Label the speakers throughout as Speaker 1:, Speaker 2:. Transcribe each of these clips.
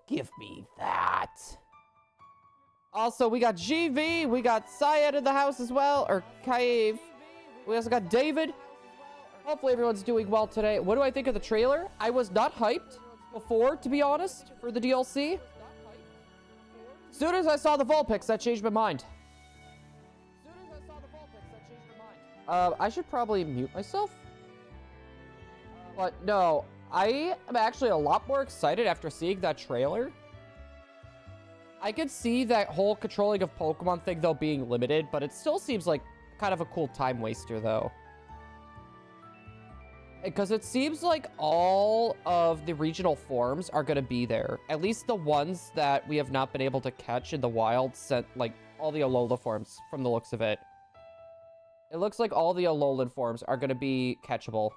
Speaker 1: give me that. Also, we got GV. We got Syed in the house as well. Or Kaive. We also got David. Hopefully everyone's doing well today. What do I think of the trailer? I was not hyped before, to be honest, for the DLC. As soon as I saw the Vulpix, that changed my mind. I should probably mute myself. But no, I am actually a lot more excited after seeing that trailer. I could see that whole controlling of Pokemon thing, though, being limited, but it still seems like kind of a cool time waster, though. Because it seems like all of the regional forms are going to be there. At least the ones that we have not been able to catch in the wild, sent like all the Alola forms from the looks of it. It looks like all the Alolan forms are going to be catchable.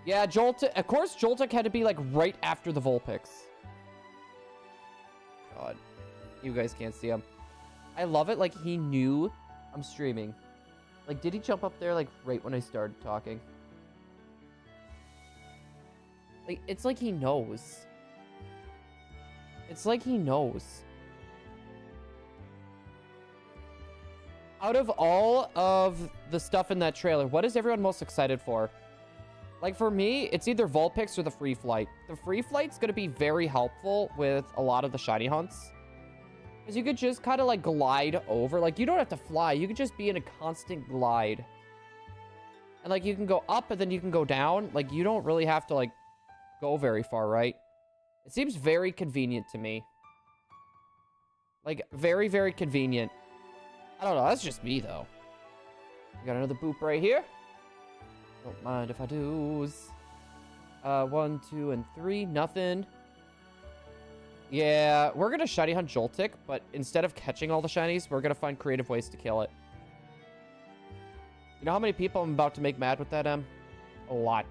Speaker 1: Yeah, Joltik. Of course, Joltik had to be like right after the Vulpix. God, you guys can't see him. I love it. Like, he knew I'm streaming. Like, did he jump up there, like, right when I started talking? Like, it's like he knows. It's like he knows. Out of all of the stuff in that trailer, what is everyone most excited for? Like, for me, it's either Vulpix or the Free Flight. The Free Flight's going to be very helpful with a lot of the shiny hunts. Because you could just kind of, like, glide over. Like, you don't have to fly. You could just be in a constant glide. And, like, you can go up and then you can go down. Like, you don't really have to, like, go very far, right? It seems very convenient to me. Like, very, very convenient. I don't know. That's just me, though. We got another boop right here. Don't mind if I do. 1, 2, and 3. Nothing. Yeah, we're going to shiny hunt Joltik, but instead of catching all the shinies, we're going to find creative ways to kill it. You know how many people I'm about to make mad with that, A lot.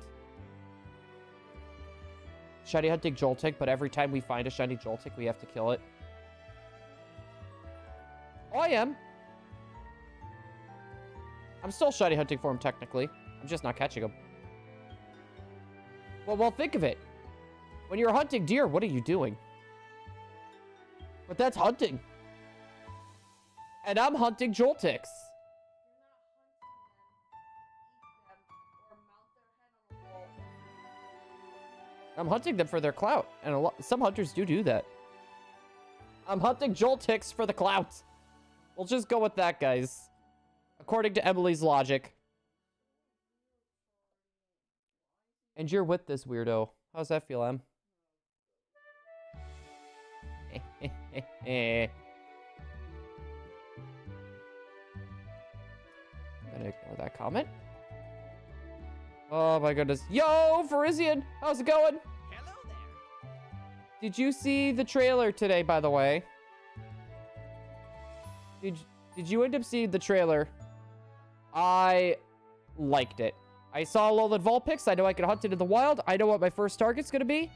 Speaker 1: Shiny hunting Joltik, but every time we find a shiny Joltik, we have to kill it. Oh, I am. I'm still shiny hunting for him, technically. I'm just not catching him. Well, think of it. When you're hunting deer, what are you doing? But that's hunting. And I'm hunting Joltiks. I'm hunting them for their clout. And some hunters do that. I'm hunting Joltiks for the clout. We'll just go with that, guys. According to Emily's logic. And you're with this weirdo. How's that feel, Em? I'm gonna ignore that comment. Oh my goodness. Yo, Verizian! How's it going?
Speaker 2: Hello there.
Speaker 1: Did you see the trailer today, by the way? Did you end up seeing the trailer? I liked it. I saw Alolan Vulpix. I know I can hunt it in the wild. I know what my first target's gonna be.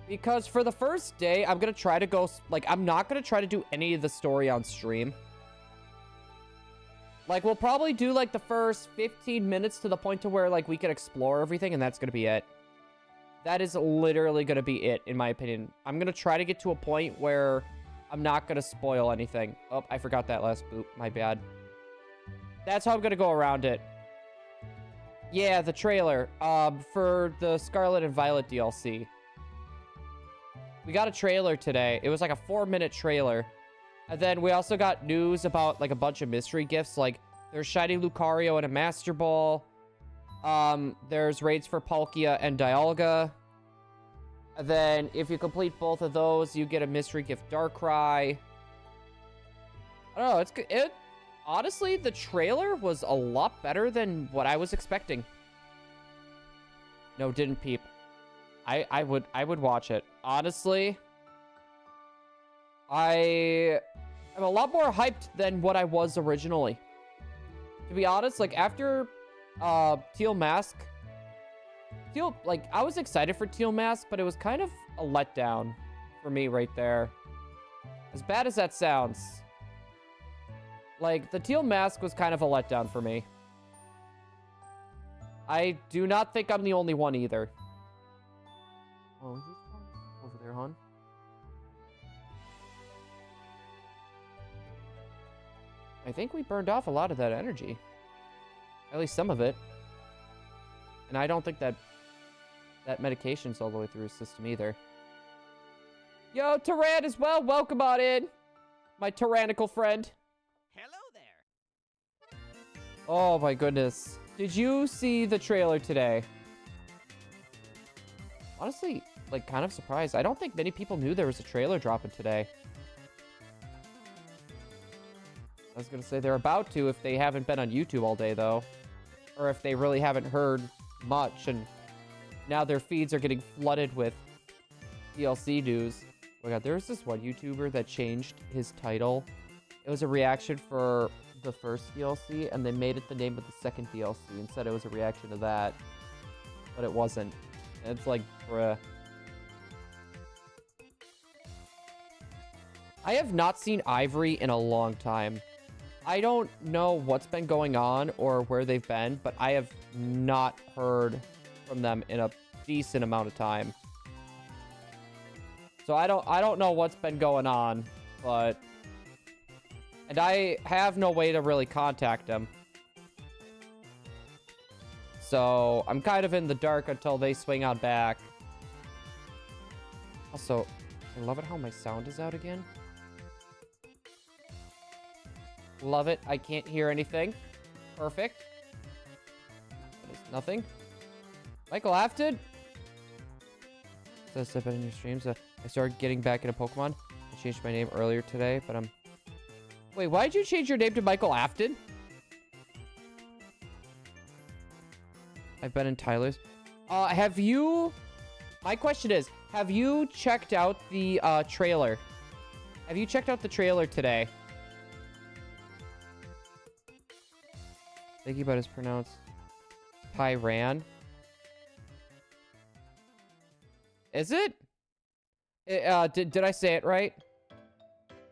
Speaker 1: Because for the first day, I'm gonna try to go... Like, I'm not gonna try to do any of the story on stream. Like, we'll probably do, like, the first 15 minutes to the point to where, like, we can explore everything, and that's gonna be it. That is literally gonna be it, in my opinion. I'm gonna try to get to a point where I'm not gonna spoil anything. Oh, I forgot that last boop. My bad. That's how I'm gonna go around it. Yeah, the trailer. For the Scarlet and Violet DLC. We got a trailer today. It was like a 4-minute trailer. And then we also got news about like a bunch of mystery gifts. Like there's Shiny Lucario and a Master Ball. There's raids for Palkia and Dialga. And then if you complete both of those, you get a mystery gift Darkrai. I don't know. It's good. Honestly, the trailer was a lot better than what I was expecting. No, didn't peep. I would watch it. Honestly, I am a lot more hyped than what I was originally. To be honest, like after Teal Mask, I was excited for Teal Mask, but it was kind of a letdown for me right there. As bad as that sounds. Like, the Teal Mask was kind of a letdown for me. I do not think I'm the only one either. Oh, he's over there, hon. I think we burned off a lot of that energy. At least some of it. And I don't think that medication's all the way through his system either. Yo, Tyran as well. Welcome on in. My tyrannical friend.
Speaker 2: Hello there.
Speaker 1: Oh my goodness. Did you see the trailer today? Honestly, like, kind of surprised. I don't think many people knew there was a trailer dropping today. I was gonna say they're about to if they haven't been on YouTube all day, though. Or if they really haven't heard much, and now their feeds are getting flooded with DLC news. Oh my god, there was this one YouTuber that changed his title. It was a reaction for the first DLC, and they made it the name of the second DLC and said it was a reaction to that. But it wasn't. And it's like, bruh. I have not seen Ivory in a long time. I don't know what's been going on or where they've been, but I have not heard from them in a decent amount of time. So I don't know what's been going on, but... And I have no way to really contact them. So I'm kind of in the dark until they swing on back. Also, I love it how my sound is out again. Love it. I can't hear anything. Perfect. There's nothing. Michael Afton. Says I've been in your streams. I started getting back into Pokemon. I changed my name earlier today, but I'm... Wait, why did you change your name to Michael Afton? I've been in Tyler's. Have you... My question is, have you checked out the trailer? Have you checked out the trailer today? Thinking about his pronounced Tyran. Is it? Did I say it right?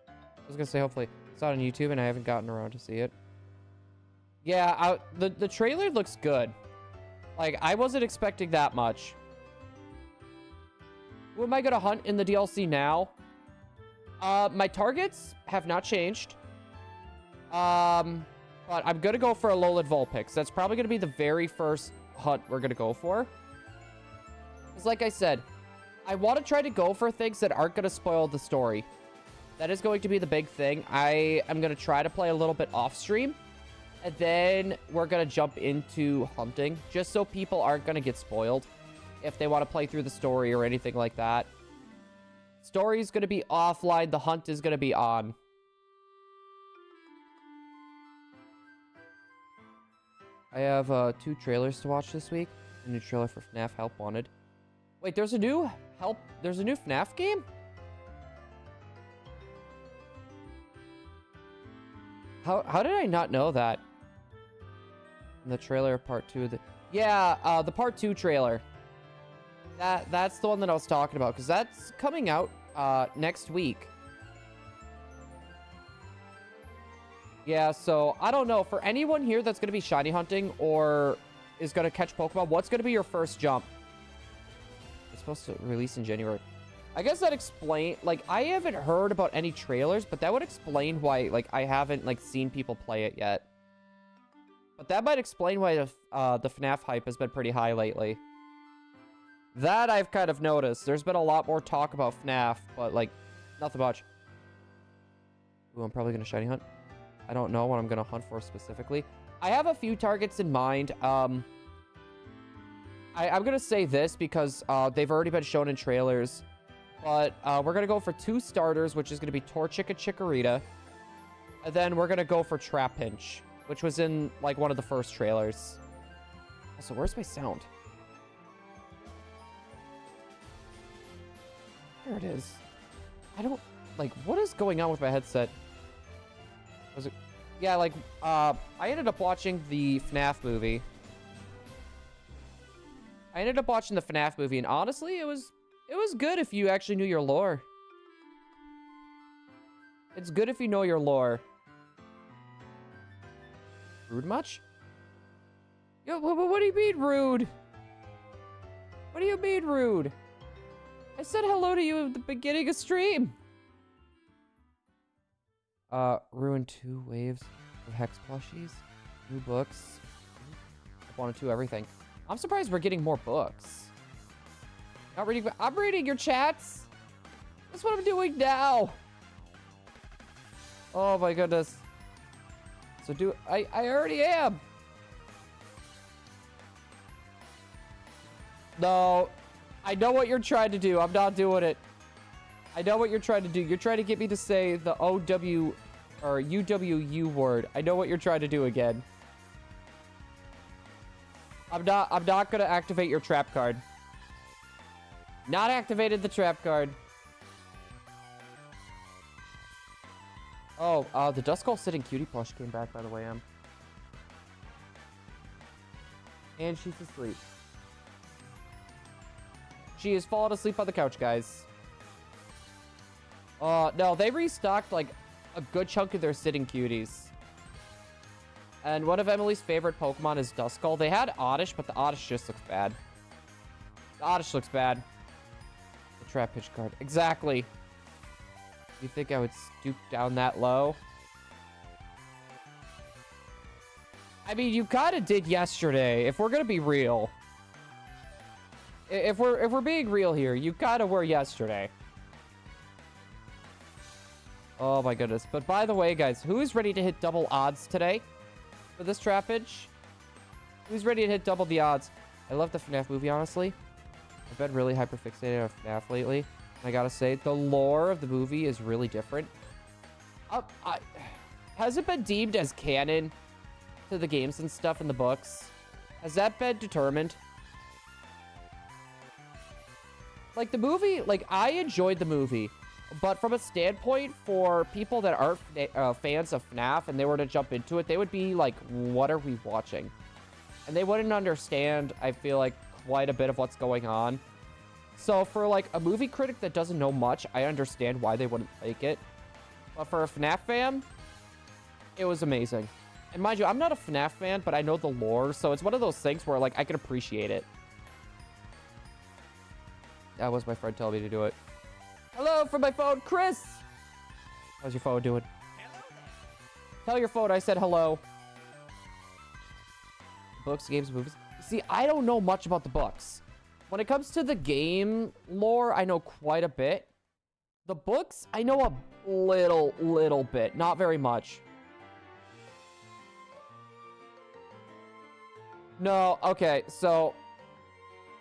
Speaker 1: I was gonna say hopefully. It's out on YouTube and I haven't gotten around to see it. Yeah, the trailer looks good. Like, I wasn't expecting that much. Who am I gonna hunt in the DLC now? My targets have not changed. But I'm gonna go for a Alolan Vulpix. That's probably gonna be the very first hunt we're gonna go for. Because like I said, I want to try to go for things that aren't gonna spoil the story. That is going to be the big thing. I am gonna try to play a little bit off stream. And then we're gonna jump into hunting. Just so people aren't gonna get spoiled. If they want to play through the story or anything like that. Story is gonna be offline. The hunt is gonna be on. I have 2 trailers to watch this week. A new trailer for FNAF Help Wanted. Wait, there's a new FNAF game? How did I not know that? In the trailer of part 2 of the... Yeah, the part 2 trailer. That's the one that I was talking about, because that's coming out next week. Yeah, so I don't know. For anyone here that's going to be shiny hunting or is going to catch Pokemon, what's going to be your first jump? It's supposed to release in January. I guess that explain... Like, I haven't heard about any trailers, but that would explain why, like, I haven't, like, seen people play it yet. But that might explain why the FNAF hype has been pretty high lately. That I've kind of noticed. There's been a lot more talk about FNAF, but, like, nothing much. Ooh, I'm probably going to shiny hunt. I don't know what I'm going to hunt for specifically. I have a few targets in mind. I'm going to say this because they've already been shown in trailers. But we're going to go for 2 starters, which is going to be Torchic and Chikorita. And then we're going to go for Trapinch, which was in, like, one of the first trailers. Also, where's my sound? There it is. I don't... Like, what is going on with my headset? Was it... Yeah, like, I ended up watching the FNAF movie. And honestly, it was good if you actually knew your lore. It's good if you know your lore. Rude much? Yo, what do you mean rude? What do you mean rude? I said hello to you at the beginning of stream. Ruined 2 waves of Hex plushies. New books. I wanted to everything. I'm surprised we're getting more books. Not reading, I'm reading your chats. That's what I'm doing now. Oh my goodness. So I already am. No, I know what you're trying to do. I'm not doing it. I know what you're trying to do. You're trying to get me to say the OW or UWU word. I know what you're trying to do again. I'm not gonna activate your trap card. Not activated the trap card. Oh, the Duskull Sitting Cutie plush came back, by the way, and she's asleep. She has fallen asleep on the couch, guys. No, they restocked, like, a good chunk of their Sitting Cuties. And one of Emily's favorite Pokemon is Duskull. They had Oddish, but the Oddish just looks bad. The Oddish looks bad. The Trap Pitch card. Exactly. You think I would stoop down that low? I mean, you kind of did yesterday, if we're gonna be real. If we're being real here, you kind of were yesterday. Oh my goodness. But by the way, guys, who's ready to hit double odds today for this trappage? Who's ready to hit double the odds? I love the FNAF movie, honestly. I've been really hyperfixated on FNAF lately. And I gotta say, the lore of the movie is really different. Has it been deemed as canon to the games and stuff in the books? Has that been determined? Like, the movie, like, I enjoyed the movie. But from a standpoint for people that aren't fans of FNAF and they were to jump into it, they would be like, what are we watching? And they wouldn't understand, I feel like, quite a bit of what's going on. So for like a movie critic that doesn't know much, I understand why they wouldn't like it. But for a FNAF fan, it was amazing. And mind you, I'm not a FNAF fan, but I know the lore. So it's one of those things where like I can appreciate it. That was my friend telling me to do it. Hello from my phone, Chris. How's your phone doing?
Speaker 2: Hello there.
Speaker 1: Tell your phone I said hello. Books, games, movies. See, I don't know much about the books. When it comes to the game lore, I know quite a bit. The books, I know a little bit, not very much. No, okay, so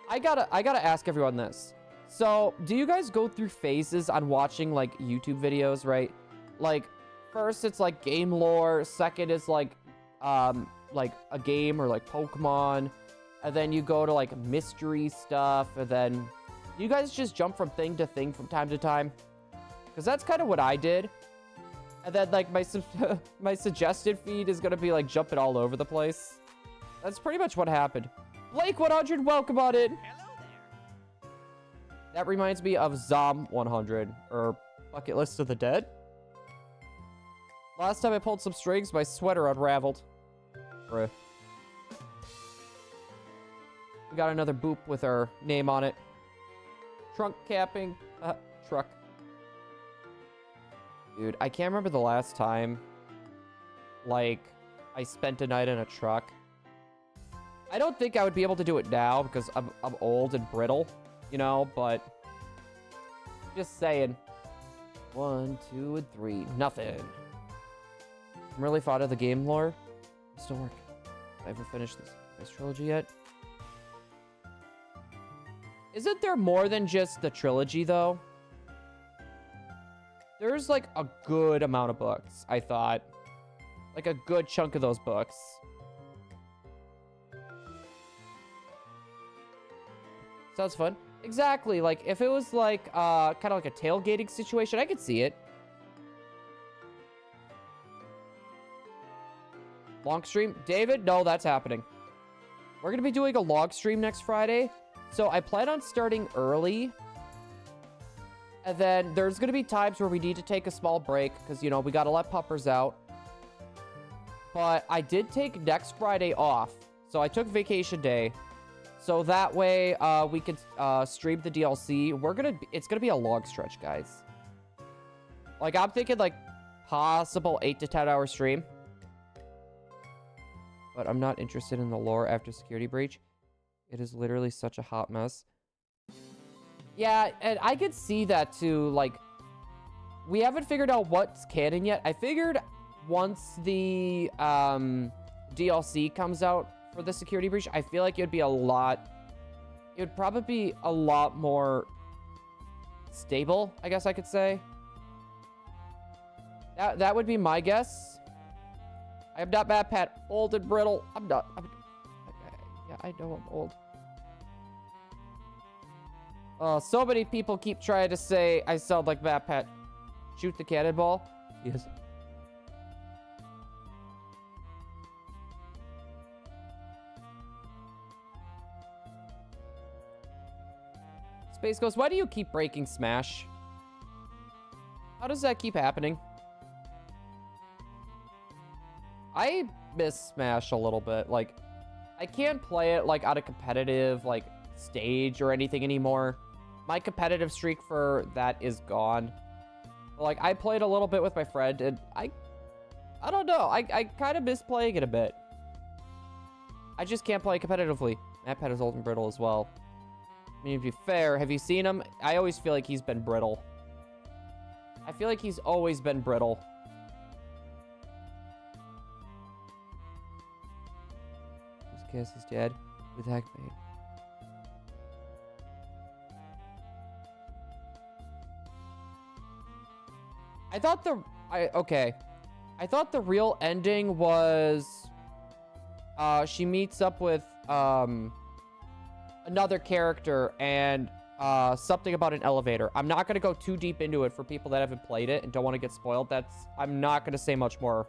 Speaker 1: I gotta ask everyone this. So, do you guys go through phases on watching, like, YouTube videos, right? Like, first it's, like, game lore. Second is, like a game or, like, Pokemon. And then you go to, like, mystery stuff. And then you guys just jump from thing to thing from time to time. Because that's kind of what I did. And then, like, my suggested feed is going to be, like, jumping all over the place. That's pretty much what happened. Blake 100, welcome on in.
Speaker 2: Hello there.
Speaker 1: That reminds me of Zame 100, or Bucket List of the Dead. Last time I pulled some strings, my sweater unraveled. Bruh. We got another boop with our name on it. Trunk capping. Truck. Dude, I can't remember the last time, like, I spent a night in a truck. I don't think I would be able to do it now because I'm old and brittle. You know, but just saying. 1, 2, and 3. Nothing. I'm really fond of the game lore. I'm still working. Have I ever finished this trilogy yet? Isn't there more than just the trilogy, though? There's, like, a good amount of books, I thought. Like, a good chunk of those books. Sounds fun. Exactly, like, if it was, like, kind of like a tailgating situation, I could see it. Long stream? David? No, that's happening. We're gonna be doing a log stream next Friday. So I plan on starting early. And then there's gonna be times where we need to take a small break, because, you know, we gotta let puppers out. But I did take next Friday off. So I took vacation day. So that way, we could stream the DLC. It's gonna be a long stretch, guys. Like, I'm thinking, like, possible 8 to 10 hour stream. But I'm not interested in the lore after security breach. It is literally such a hot mess. Yeah, and I could see that too. Like, we haven't figured out what's canon yet. I figured once the DLC comes out for the security breach, I feel like it would probably be a lot more stable, I guess I could say. That would be my guess. I am not Mad Pat, old and brittle. Yeah, I know I'm old. So many people keep trying to say I sound like Mad Pat. Shoot the cannonball. Yes. Space Ghost, why do you keep breaking Smash? How does that keep happening? I miss Smash a little bit. Like, I can't play it, like, on a competitive, like, stage or anything anymore. My competitive streak for that is gone. Like, I played a little bit with my friend, and I don't know. I kind of miss playing it a bit. I just can't play competitively. MatPat is old and brittle as well. I mean, to be fair, have you seen him? I always feel like he's been brittle. I feel like he's always been brittle. Guess he's dead with Hackbait. I thought the real ending was she meets up with another character and something about an elevator. I'm not gonna go too deep into it for people that haven't played it and don't want to get spoiled. I'm not gonna say much more.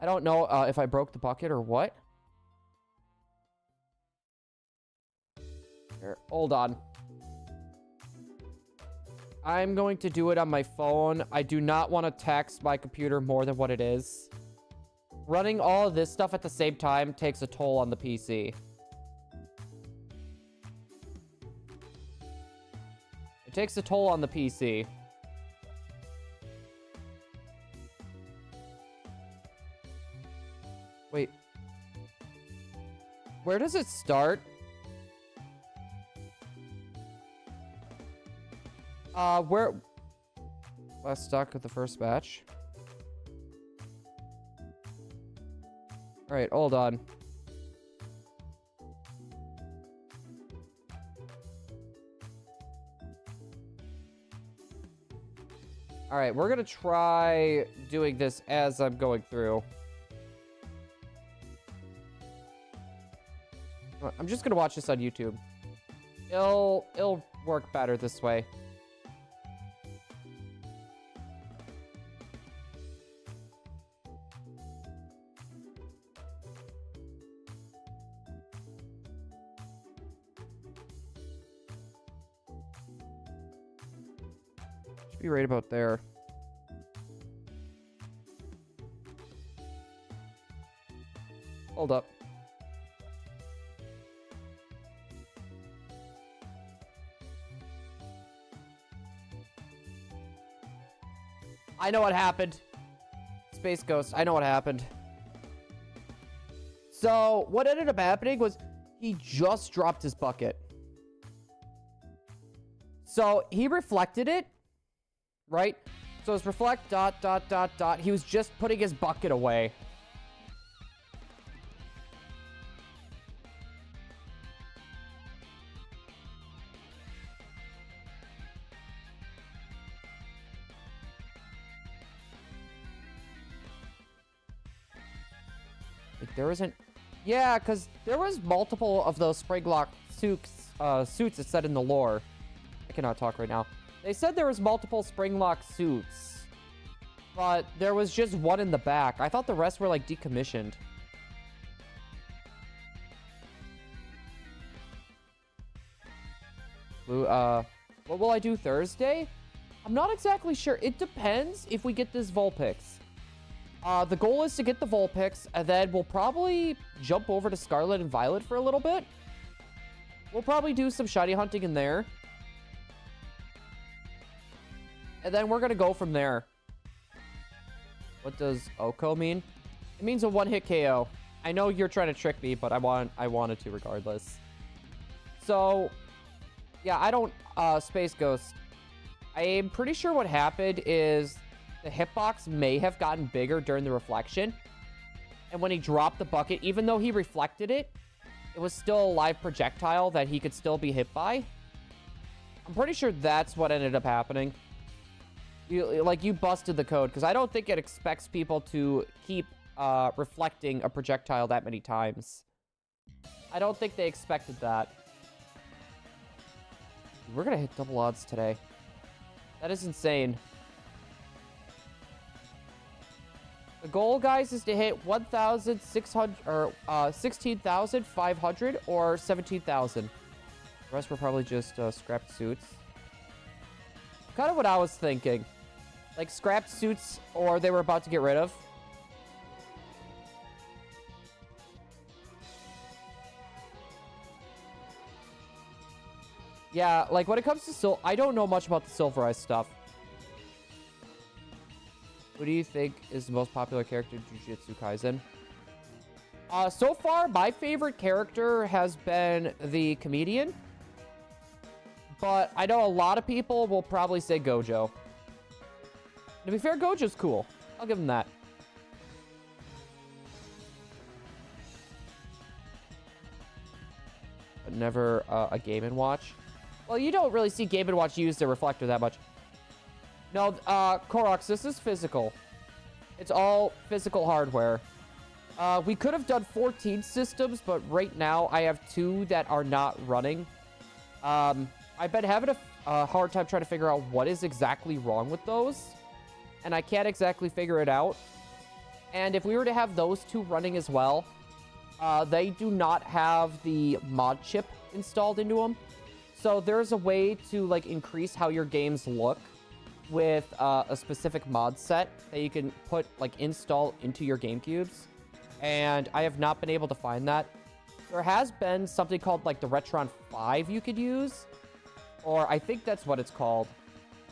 Speaker 1: I don't know if I broke the bucket or what. Here, hold on. I'm going to do it on my phone. I do not want to tax my computer more than what it is. Running all of this stuff at the same time takes a toll on the PC. It takes a toll on the PC. Wait. Where does it start? Where... Last stock of the first batch. Alright, hold on. Alright, we're gonna try doing this as I'm going through. I'm just gonna watch this on YouTube. It'll work better this way. Should be right about there. Hold up. I know what happened. Space Ghost, I know what happened. So, what ended up happening was he just dropped his bucket. So, he reflected it, right? So, it's reflect, ... He was just putting his bucket away. There isn't... Yeah, because there was multiple of those Springlock suits it said in the lore. I cannot talk right now. They said there was multiple Springlock suits. But there was just one in the back. I thought the rest were, like, decommissioned. Blue, what will I do Thursday? I'm not exactly sure. It depends if we get this Vulpix. The goal is to get the Vulpix, and then we'll probably jump over to Scarlet and Violet for a little bit. We'll probably do some shiny hunting in there. And then we're going to go from there. What does Oko mean? It means a one-hit KO. I know you're trying to trick me, but I wanted to regardless. So, yeah, I don't... Space Ghost. I'm pretty sure what happened is the hitbox may have gotten bigger during the reflection. And when he dropped the bucket, even though he reflected it, it was still a live projectile that he could still be hit by. I'm pretty sure that's what ended up happening. You busted the code, because I don't think it expects people to keep reflecting a projectile that many times. I don't think they expected that. We're going to hit double odds today. That is insane. The goal, guys, is to hit 1,600 or 16,500 or 17,000. The rest were probably just scrapped suits. Kind of what I was thinking. Like scrapped suits, or they were about to get rid of. Yeah, like when it comes to I don't know much about the Silverized stuff. Who do you think is the most popular character in Jujutsu Kaisen? So far, my favorite character has been the comedian. But I know a lot of people will probably say Gojo. To be fair, Gojo's cool. I'll give him that. But never a Game & Watch. Well, you don't really see Game & Watch use the reflector that much. No, Korox, this is physical. It's all physical hardware. We could have done 14 systems, but right now I have 2 that are not running. I've been having a hard time trying to figure out what is exactly wrong with those. And I can't exactly figure it out. And if we were to have those 2 running as well, they do not have the mod chip installed into them. So there's a way to like increase how your games look with a specific mod set that you can put install into your GameCubes. And I have not been able to find that. There has been something called like the Retron 5 you could use. Or I think that's what it's called.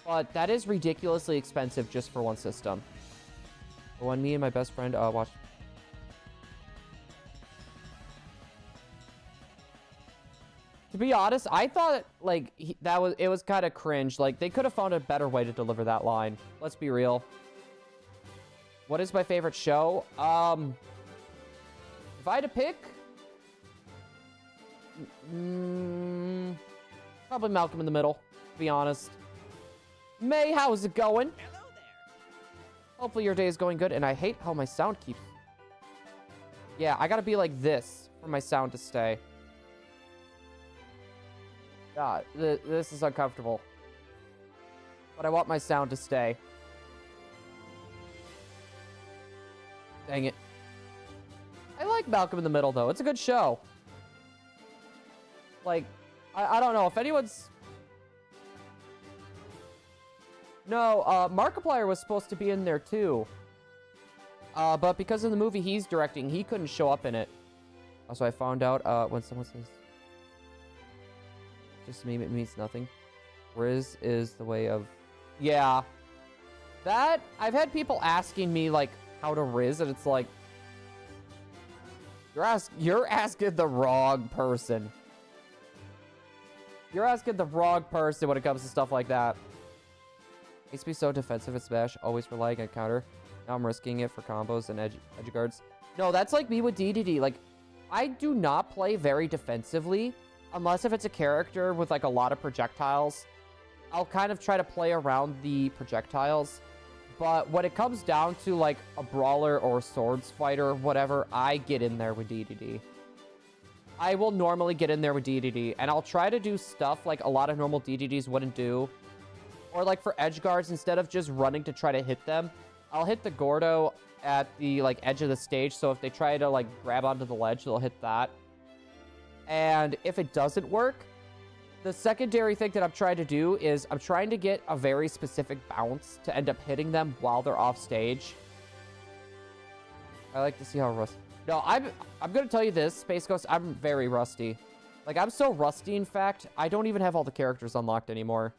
Speaker 1: But that is ridiculously expensive just for one system. When me and my best friend watched... To be honest, I thought like it was kind of cringe. Like they could have found a better way to deliver that line. Let's be real. What is my favorite show? If I had to pick, probably Malcolm in the Middle, to be honest. May, how's it going?
Speaker 2: Hello there.
Speaker 1: Hopefully your day is going good, and I hate how my sound keeps... Yeah, I gotta be like this for my sound to stay. God, this is uncomfortable. But I want my sound to stay. Dang it. I like Malcolm in the Middle, though. It's a good show. Like, I don't know if anyone's... No, Markiplier was supposed to be in there, too. But because of the movie he's directing, he couldn't show up in it. Also, I found out when someone says... Just meme, it means nothing. Riz is the way of... Yeah. That... I've had people asking me, like, how to Riz, and it's like... You're asking the wrong person. You're asking the wrong person when it comes to stuff like that. I used to be so defensive at Smash, always relying on counter. Now I'm risking it for combos and edge guards. No, that's like me with DDD. Like, I do not play very defensively. Unless if it's a character with like a lot of projectiles. I'll kind of try to play around the projectiles. But when it comes down to like a brawler or a swords fighter or whatever, I get in there with DDD. I will normally get in there with DDD. And I'll try to do stuff like a lot of normal DDDs wouldn't do. Or like for edge guards, instead of just running to try to hit them, I'll hit the Gordo at the like edge of the stage. So if they try to like grab onto the ledge, they'll hit that. And if it doesn't work, the secondary thing that I'm trying to do is I'm trying to get a very specific bounce to end up hitting them while they're off stage. I like to see how rusty. No, I'm gonna tell you this, Space Ghost. I'm very rusty. Like, I'm so rusty, in fact, I don't even have all the characters unlocked anymore.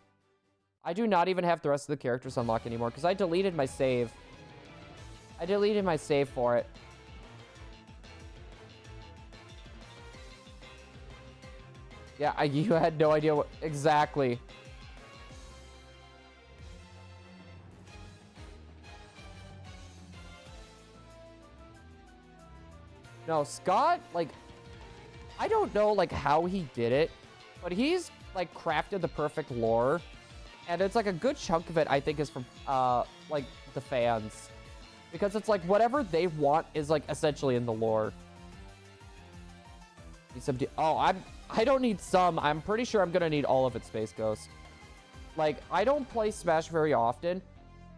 Speaker 1: I do not even have the rest of the characters unlocked anymore, because I deleted my save. I deleted my save for it. Yeah, you had no idea what... Exactly. No, Scott, like... I don't know, like, how he did it, but he's, like, crafted the perfect lore. And it's, like, a good chunk of it, I think, is from, like, the fans. Because it's, like, whatever they want is, like, essentially in the lore. I don't need some. I'm pretty sure I'm gonna need all of it, Space Ghost. Like, I don't play Smash very often.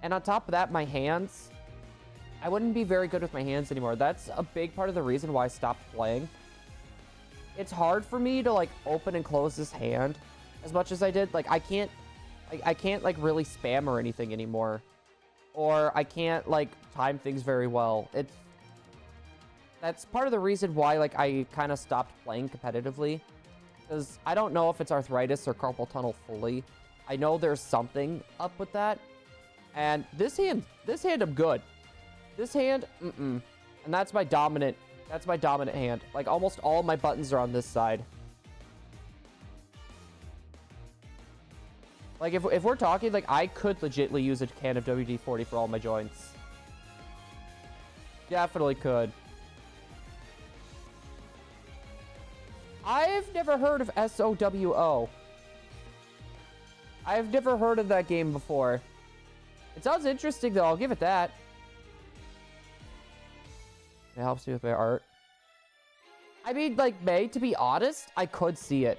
Speaker 1: And on top of that, my hands... I wouldn't be very good with my hands anymore. That's a big part of the reason why I stopped playing. It's hard for me to, like, open and close this hand as much as I did. Like, I can't, like, really spam or anything anymore. Or I can't, like, time things very well. That's part of the reason why, like, I kind of stopped playing competitively. Because I don't know if it's arthritis or carpal tunnel fully. I know there's something up with that. And this hand I'm good. This hand, And that's my dominant hand. Like, almost all my buttons are on this side. Like, if we're talking, like, I could legitimately use a can of WD-40 for all my joints. Definitely could. I've never heard of SOWO. I've never heard of that game before. It sounds interesting, though. I'll give it that. It helps me with my art. I mean, like, May, to be honest, I could see it.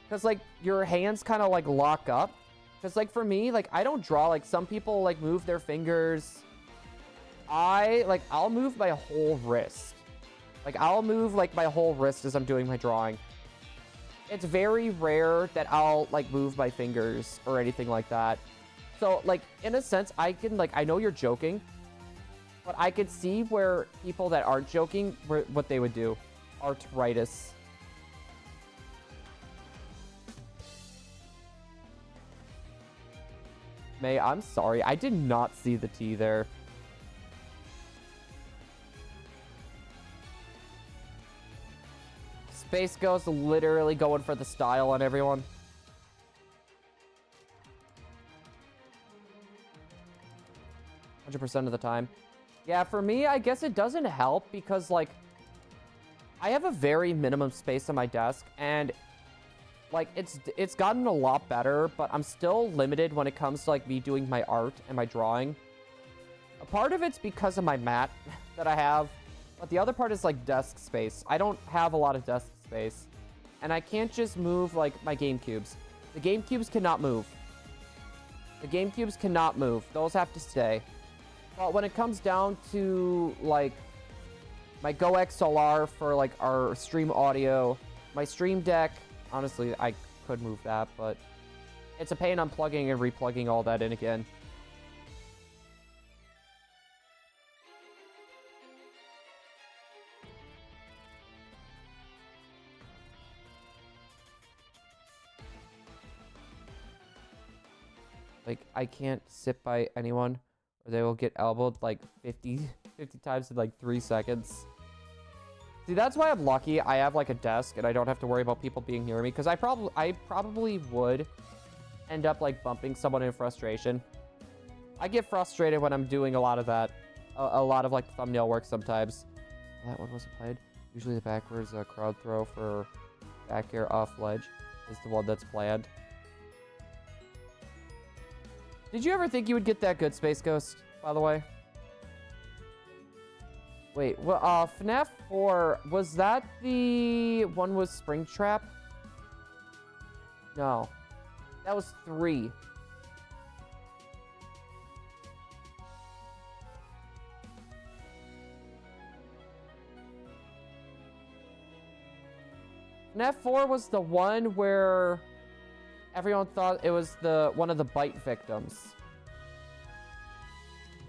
Speaker 1: Because, like, your hands kind of, like, lock up. Because, like, for me, like, I don't draw. Like, some people, like, move their fingers. I'll move my whole wrist. Like, I'll move, like, my whole wrist as I'm doing my drawing. It's very rare that I'll, like, move my fingers or anything like that. So, like, in a sense, I can, like, I know you're joking. But I could see where people that aren't joking, what they would do. Arthritis. May, I'm sorry. I did not see the T there. Space Ghost literally going for the style on everyone. % of the time. Yeah, for me, I guess it doesn't help because, like, I have a very minimum space on my desk, and, like, it's gotten a lot better, but I'm still limited when it comes to, like, me doing my art and my drawing. A part of it's because of my mat that I have, but the other part is, like, desk space. I don't have a lot of desk space, and I can't just move, like, my GameCubes. The GameCubes cannot move. The GameCubes cannot move. Those have to stay. But when it comes down to, like, my Go XLR for, like, our stream audio, my Stream Deck, honestly, I could move that, but it's a pain unplugging and replugging all that in again. Like, I can't sit by anyone or they will get elbowed like 50 times in like 3 seconds. See, that's why I'm lucky I have like a desk and I don't have to worry about people being near me, because I probably would end up like bumping someone in frustration. I get frustrated when I'm doing a lot of that. A lot of like thumbnail work sometimes. That one wasn't played. Usually the backwards crowd throw for back air off ledge is the one that's planned. Did you ever think you would get that good, Space Ghost, by the way? Wait, well, FNAF 4, was that the one with Springtrap? No. That was 3. FNAF 4 was the one where everyone thought it was one of the bite victims.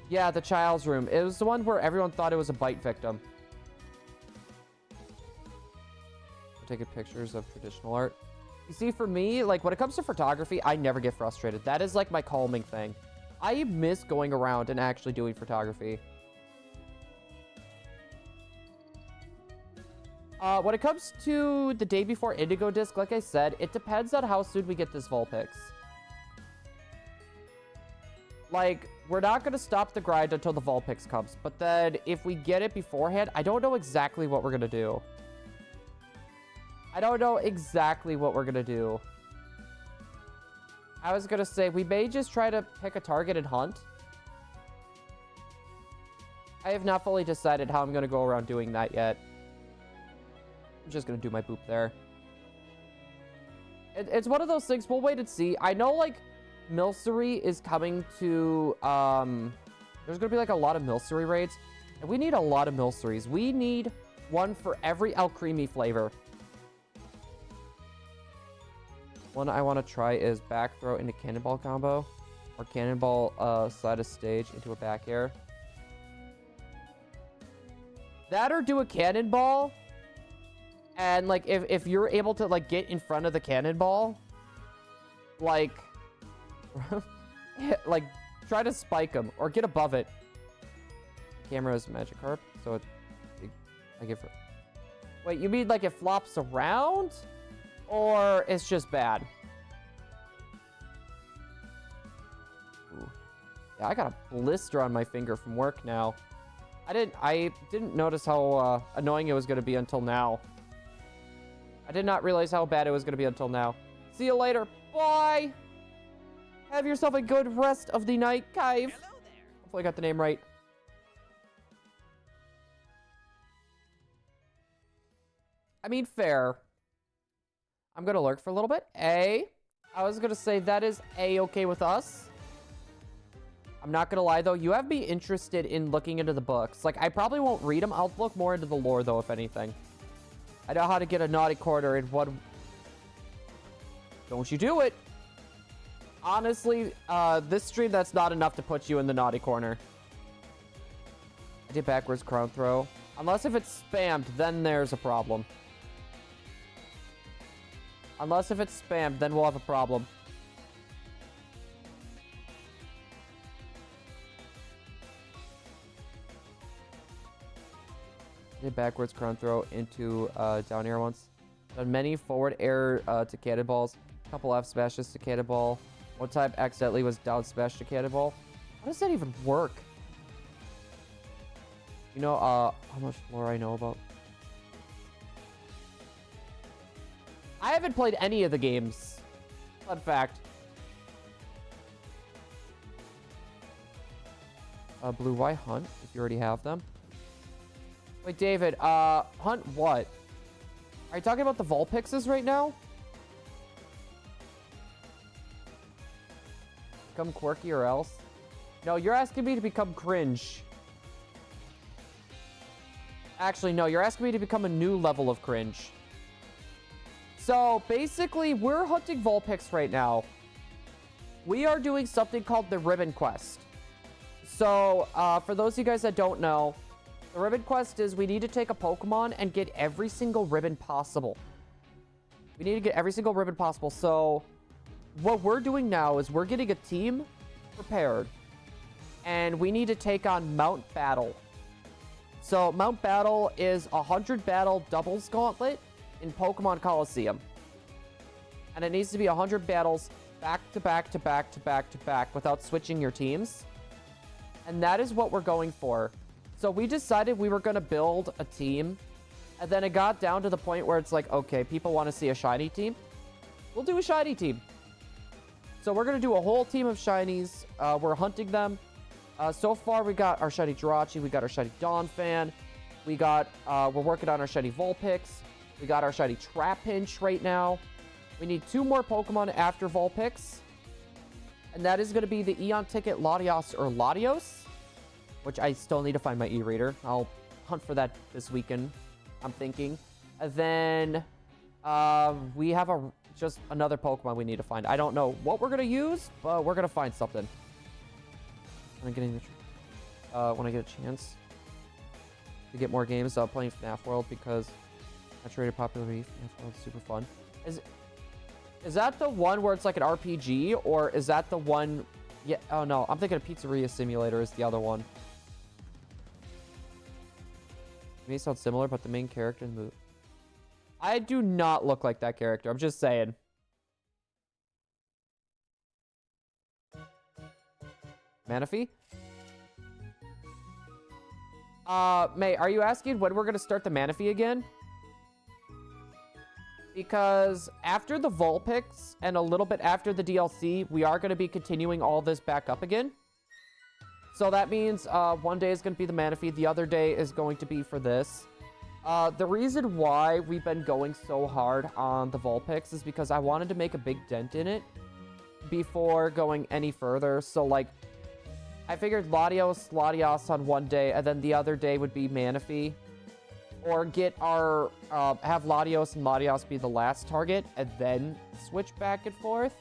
Speaker 1: Yeah, the child's room. It was the one where everyone thought it was a bite victim. I'm taking pictures of traditional art. You see, for me, like, when it comes to photography, I never get frustrated. That is, like, my calming thing. I miss going around and actually doing photography. When it comes to the day before Indigo Disc, like I said, it depends on how soon we get this Vulpix. Like, we're not going to stop the grind until the Vulpix comes. But then, if we get it beforehand, I don't know exactly what we're going to do. I don't know exactly what we're going to do. I was going to say, we may just try to pick a target and hunt. I have not fully decided how I'm going to go around doing that yet. I'm just going to do my boop there. It's one of those things. We'll wait and see. I know, like, Milcery is coming to... there's going to be, like, a lot of Milcery raids. And we need a lot of Milceries. We need one for every Alcremie flavor. One I want to try is back throw into cannonball combo. Or cannonball side of stage into a back air. That or do a cannonball... And, like, if you're able to, like, get in front of the cannonball, like, like, try to spike him or get above it. Camera is Magikarp, so I give her. Wait, you mean, like, it flops around? Or it's just bad? Ooh. Yeah, I got a blister on my finger from work now. I didn't notice how annoying it was going to be until now. I did not realize how bad it was going to be until now. See you later. Bye. Have yourself a good rest of the night, Kive. Hopefully I got the name right. I mean, fair. I'm going to lurk for a little bit. I was going to say that is A-okay with us. I'm not going to lie, though. You have me interested in looking into the books. Like, I probably won't read them. I'll look more into the lore, though, if anything. I know how to get a naughty corner in one... Don't you do it! Honestly, this stream, that's not enough to put you in the naughty corner. I did backwards crown throw. Unless if it's spammed, then there's a problem. Unless if it's spammed, then we'll have a problem. Backwards crown throw into down air once. Done many forward air to cannonballs. A couple F smashes to cannonball. One time accidentally was down smash to cannonball. How does that even work? You know how much lore I know about? I haven't played any of the games. Fun fact. Blue, why hunt if you already have them? Wait, David, hunt what? Are you talking about the Vulpixes right now? Become quirky or else? No, you're asking me to become cringe. Actually, no, you're asking me to become a new level of cringe. So, basically, we're hunting Vulpix right now. We are doing something called the Ribbon Quest. So, for those of you guys that don't know, the ribbon quest is we need to take a Pokemon and get every single ribbon possible. We need to get every single ribbon possible. So what we're doing now is we're getting a team prepared. And we need to take on Mount Battle. So Mount Battle is a 100 battle doubles gauntlet in Pokemon Coliseum. And it needs to be 100 battles back to back to back to back to back without switching your teams. And that is what we're going for. So we decided we were going to build a team, and then it got down to the point where it's like, okay, people want to see a shiny team. We'll do a shiny team. So we're going to do a whole team of shinies. We're hunting them. So far, we got our shiny Jirachi. We got our shiny Donphan. We got, we're working on our shiny Vulpix. We got our shiny Trapinch right now. We need 2 more Pokemon after Vulpix. And that is going to be the Eon Ticket Latios or Latios, which I still need to find my e-reader. I'll hunt for that this weekend, I'm thinking. And then we have just another Pokemon we need to find. I don't know what we're going to use, but we're going to find something. I'm getting the... when I get a chance to get more games playing FNAF World, because that's rated popularity. FNAF World is super fun. Is that the one where it's like an RPG, or is that the one? Yeah. Oh no, I'm thinking of Pizzeria Simulator is the other one. It may sound similar, but the main character in the movie. I do not look like that character. I'm just saying. Manaphy? May, are you asking when we're gonna start the Manaphy again? Because after the Vulpix and a little bit after the DLC, we are gonna be continuing all this back up again. So that means one day is gonna be the Manaphy, the other day is going to be for this. The reason why we've been going so hard on the Vulpix is because I wanted to make a big dent in it before going any further. So like, I figured Latios on one day, and then the other day would be Manaphy. Or get our, have Latios and Latios be the last target, and then switch back and forth.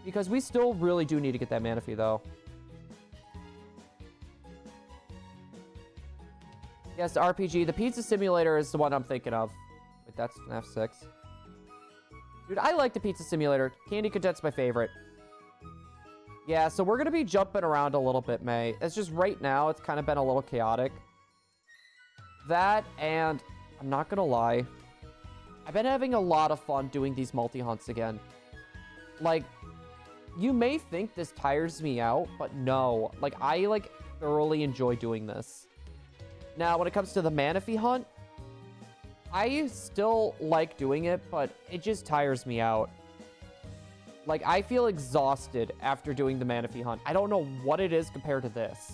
Speaker 1: Because we still really do need to get that Manaphy, though. Yes, the RPG. The Pizza Simulator is the one I'm thinking of. Wait, that's FNAF 6. Dude, I like the Pizza Simulator. Candy Cadet's my favorite. Yeah, so we're going to be jumping around a little bit, May. It's just right now, it's kind of been a little chaotic. That, and I'm not going to lie, I've been having a lot of fun doing these multi-hunts again. Like, you may think this tires me out, but no. Like, I, like, thoroughly enjoy doing this. Now, when it comes to the Manaphy hunt, I still like doing it, but it just tires me out. Like, I feel exhausted after doing the Manaphy hunt. I don't know what it is compared to this.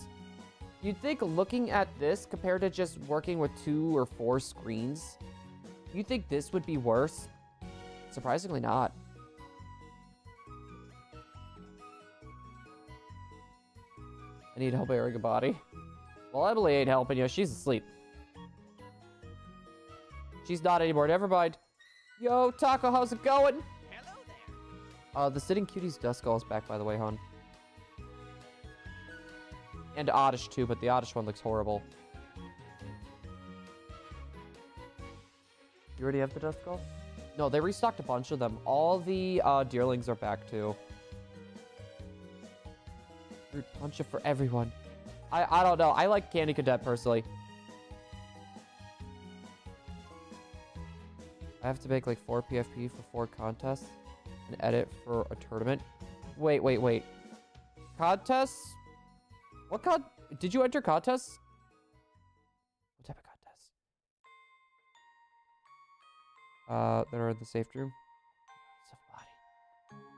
Speaker 1: You'd think looking at this compared to just working with 2 or 4 screens, you'd think this would be worse. Surprisingly not. I need help airing a body. Well, Emily ain't helping you. She's asleep. She's not anymore. Never mind. Yo, Taco, how's it going?
Speaker 2: Hello there.
Speaker 1: The Sitting Cuties Duskull is back, by the way, hon. And Oddish, too, but the Oddish one looks horrible. You already have the Duskull? No, they restocked a bunch of them. All the Deerlings are back, too. Fruit Punch for everyone. I don't know. I like Candy Cadet, personally. I have to make, like, 4 PFP for 4 contests and edit for a tournament. Wait. Contests? What did you enter contests? What type of contests? That are in the safe room.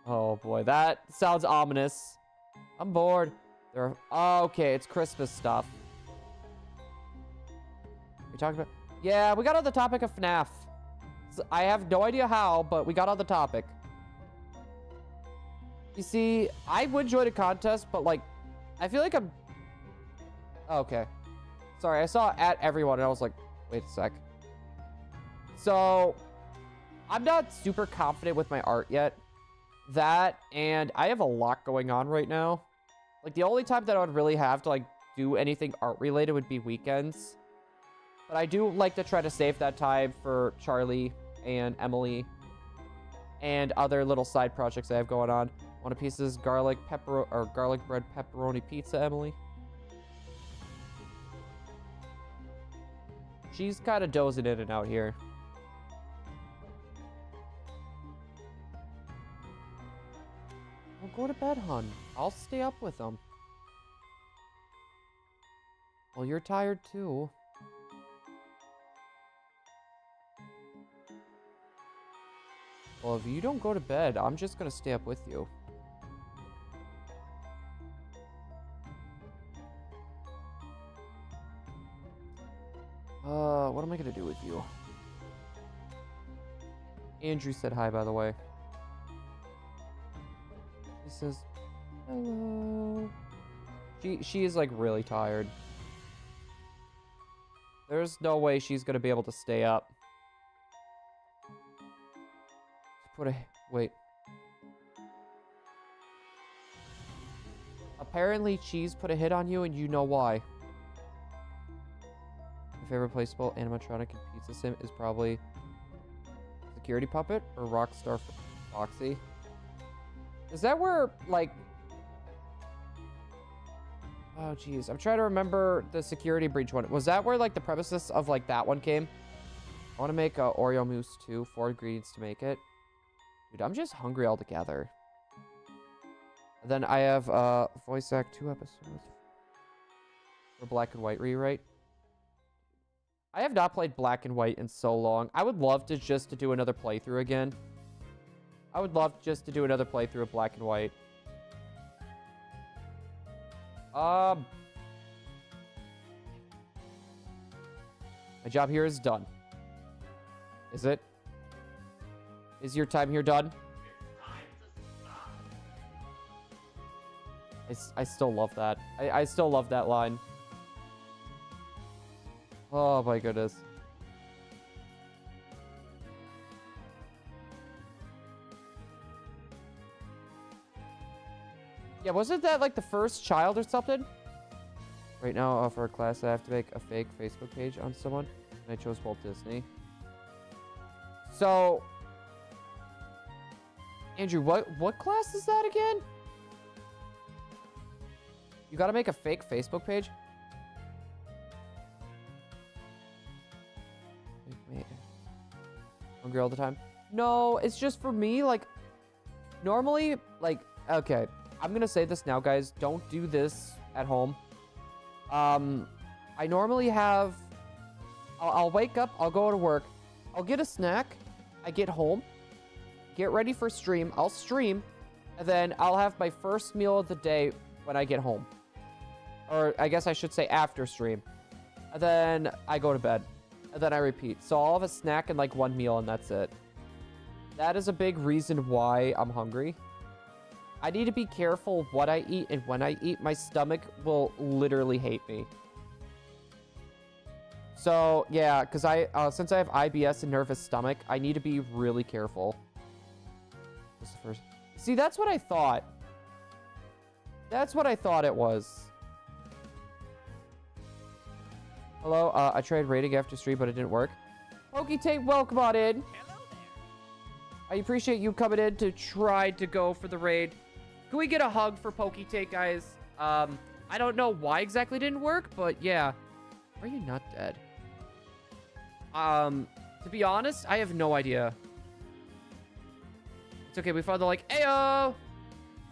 Speaker 1: Oh boy, that sounds ominous. I'm bored. Okay, it's Christmas stuff. We talking about? Yeah, we got on the topic of FNAF. I have no idea how, but we got on the topic. You see, I would join a contest, but like, I feel like I'm... Okay. Sorry, I saw at everyone and I was like, wait a sec. So, I'm not super confident with my art yet. That, and I have a lot going on right now. Like, the only time that I would really have to, like, do anything art-related would be weekends. But I do like to try to save that time for Charlie and Emily and other little side projects I have going on. Want a piece of this garlic bread pepperoni pizza, Emily? She's kind of dozing in and out here. Well, go to bed, hon. I'll stay up with them. Well, you're tired too. Well, if you don't go to bed, I'm just gonna stay up with you. What am I gonna do with you? Andrew said hi, by the way. He says, hello. She is like really tired. There's no way she's gonna be able to stay up. Wait. A Apparently, cheese put a hit on you, and you know why. My favorite placeable animatronic in Pizza Sim is probably Security Puppet or Rockstar Foxy. Is that where, like... Oh, jeez. I'm trying to remember the security breach one. Was that where, like, the premises of, like, that one came? I want to make a Oreo mousse, too. 4 ingredients to make it. Dude, I'm just hungry altogether. And then I have, Voice Act 2 episodes. For Black and White rewrite. I have not played Black and White in so long. I would love to just to do another playthrough again. I would love just to do another playthrough of Black and White. My job here is done. Is it? Is your time here done? I still love that. I still love that line. Oh my goodness. Yeah, wasn't that like the first child or something? Right now, for a class, I have to make a fake Facebook page on someone, and I chose Walt Disney. So, Andrew, what class is that again? You gotta make a fake Facebook page? Hungry all the time? No, it's just for me, like, normally, like, okay, I'm gonna say this now, guys. Don't do this at home. I normally have, I'll wake up, I'll go to work, I'll get a snack, I get home, get ready for stream, I'll stream, and then I'll have my first meal of the day when I get home. Or I guess I should say after stream. And then I go to bed. And then I repeat. So I'll have a snack and like one meal and that's it. That is a big reason why I'm hungry. I need to be careful what I eat, and when I eat, my stomach will literally hate me. So yeah, because since I have IBS and nervous stomach, I need to be really careful. What's the first? See, that's what I thought. That's what I thought it was. Hello, I tried raiding after stream, but it didn't work. PokeTate, welcome on in.
Speaker 2: Hello there.
Speaker 1: I appreciate you coming in to try to go for the raid. Can we get a hug for PokeTate, guys? I don't know why exactly it didn't work, but yeah. Are you not dead? To be honest, I have no idea. It's okay, we found the like, ayo!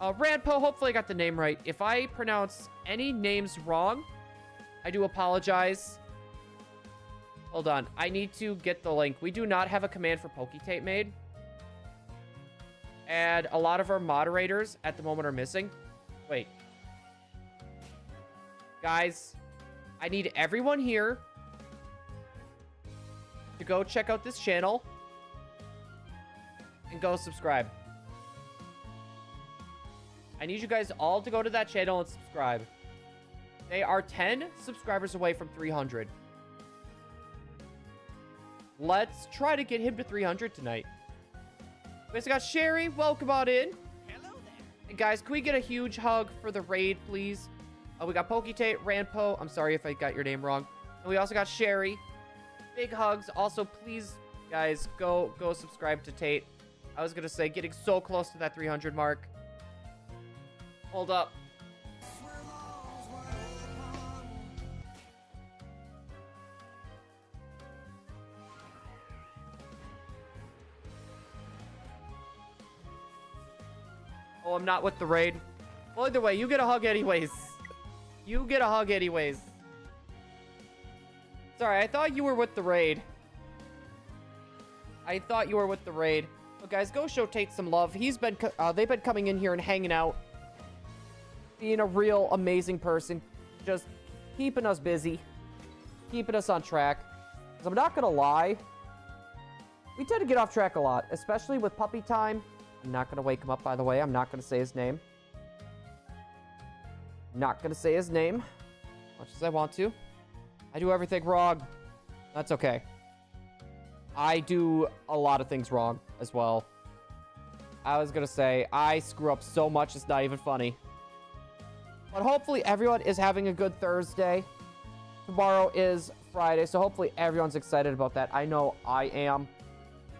Speaker 1: Randpo, hopefully I got the name right. If I pronounce any names wrong, I do apologize. Hold on, I need to get the link. We do not have a command for PokeTate made. And a lot of our moderators at the moment are missing. Wait. Guys, I need everyone here to go check out this channel and go subscribe. I need you guys all to go to that channel and subscribe. They are 10 subscribers away from 300. Let's try to get him to 300 tonight. We also got Sherry. Welcome on in.
Speaker 2: Hello there.
Speaker 1: And guys, can we get a huge hug for the raid, please? We got PokeTate, Randpo. I'm sorry if I got your name wrong. And we also got Sherry. Big hugs. Also, please, guys, go subscribe to Tate. I was going to say, getting so close to that 300 mark. Hold up. Oh, I'm not with the raid. Well, either way, you get a hug anyways. You get a hug anyways. Sorry, I thought you were with the raid. I thought you were with the raid. But guys, go show Tate some love. They've been coming in here and hanging out. Being a real amazing person. Just keeping us busy. Keeping us on track. Because I'm not going to lie. We tend to get off track a lot. Especially with puppy time. I'm not going to wake him up, by the way. I'm not going to say his name. Not going to say his name. Much as I want to. I do everything wrong. That's okay. I do a lot of things wrong as well. I was going to say, I screw up so much, it's not even funny. But hopefully everyone is having a good Thursday. Tomorrow is Friday, so hopefully everyone's excited about that. I know I am.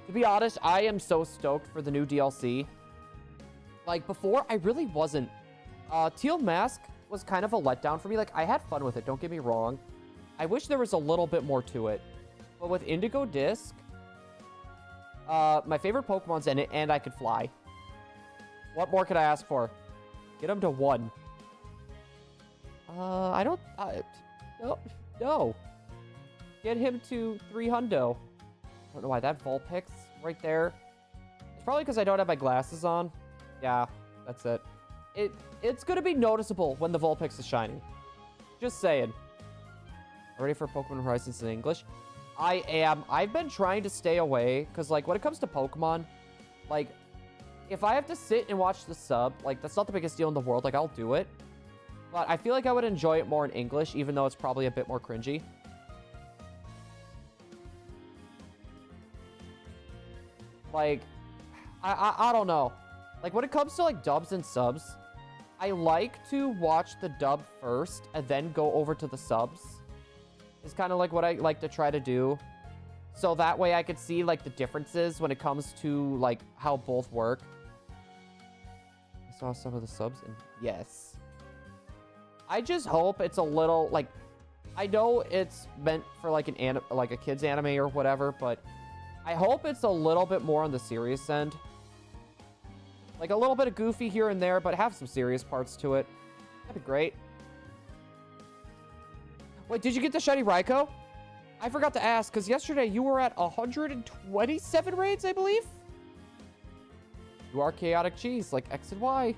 Speaker 1: To be honest, I am so stoked for the new DLC. Like, before, I really wasn't. Teal Mask was kind of a letdown for me. Like, I had fun with it, don't get me wrong. I wish there was a little bit more to it. But with Indigo Disc, my favorite Pokemon's in it, and I could fly. What more could I ask for? Get him to 1. I don't... no. Get him to 3 hundo. I don't know why that Vulpix right there. It's probably because I don't have my glasses on. Yeah, that's it. It's going to be noticeable when the Vulpix is shining. Just saying. Ready for Pokemon Horizons in English? I am. I've been trying to stay away because, like, when it comes to Pokemon, like, if I have to sit and watch the sub, like, that's not the biggest deal in the world. Like, I'll do it. But I feel like I would enjoy it more in English, even though it's probably a bit more cringy. Like, I don't know. Like, when it comes to, like, dubs and subs, I like to watch the dub first and then go over to the subs. It's kind of like what I like to try to do. So that way I could see, like, the differences when it comes to, like, how both work. I saw some of the subs, and yes. I just hope it's a little, like, I know it's meant for, like, a kid's anime or whatever, but I hope it's a little bit more on the serious end. Like, a little bit of goofy here and there, but have some serious parts to it. That'd be great. Wait, did you get the Shiny Raikou? I forgot to ask, because yesterday you were at 127 raids, I believe? You are Chaotic Cheese, like X and Y.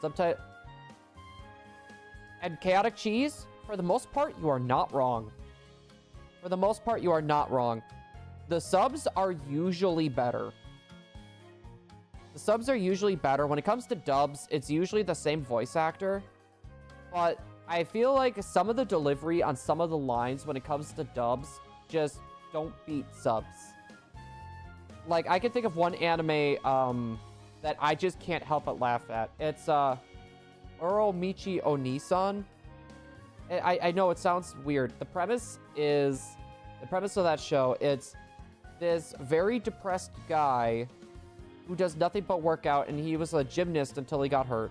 Speaker 1: Subtitle. And Chaotic Cheese, for the most part, you are not wrong. For the most part, you are not wrong. The subs are usually better. The subs are usually better. When it comes to dubs, it's usually the same voice actor. But I feel like some of the delivery on some of the lines when it comes to dubs just don't beat subs. Like, I can think of one anime that I just can't help but laugh at. It's Uromichi Onisan. I know it sounds weird. The premise of that show, it's this very depressed guy who does nothing but work out, and he was a gymnast until he got hurt.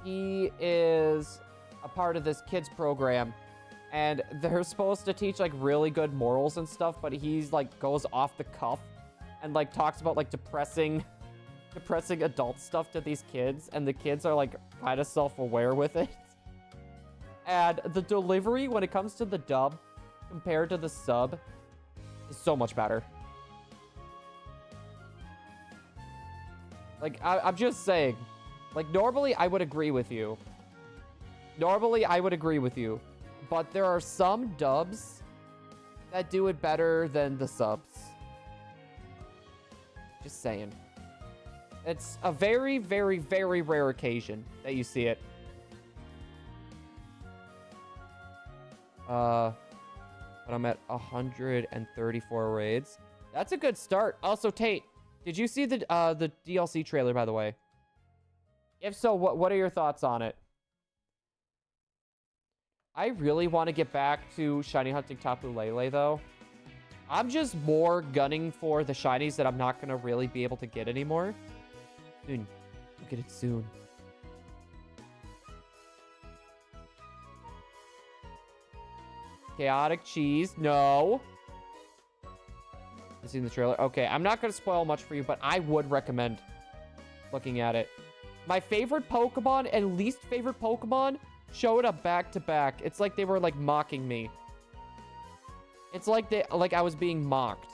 Speaker 1: He is a part of this kids program, and they're supposed to teach, like, really good morals and stuff, but he's, like, goes off the cuff and, like, talks about, like, depressing adult stuff to these kids, and the kids are, like, kind of self-aware with it. And the delivery when it comes to the dub compared to the sub is so much better. Like, I'm just saying. Like, normally I would agree with you. But there are some dubs that do it better than the subs. Just saying. It's a very, very, very rare occasion that you see it. But I'm at 134 raids. That's a good start. Also, Tate, did you see the DLC trailer, by the way? If so, what are your thoughts on it? I really want to get back to shiny hunting Tapu Lele, though. I'm just more gunning for the shinies that I'm not going to really be able to get anymore. Soon. I'll get it soon. Chaotic Cheese. No. I've seen the trailer. Okay, I'm not going to spoil much for you, but I would recommend looking at it. My favorite Pokemon and least favorite Pokemon showed up back to back. It's like they were, like, mocking me. It's like I was being mocked.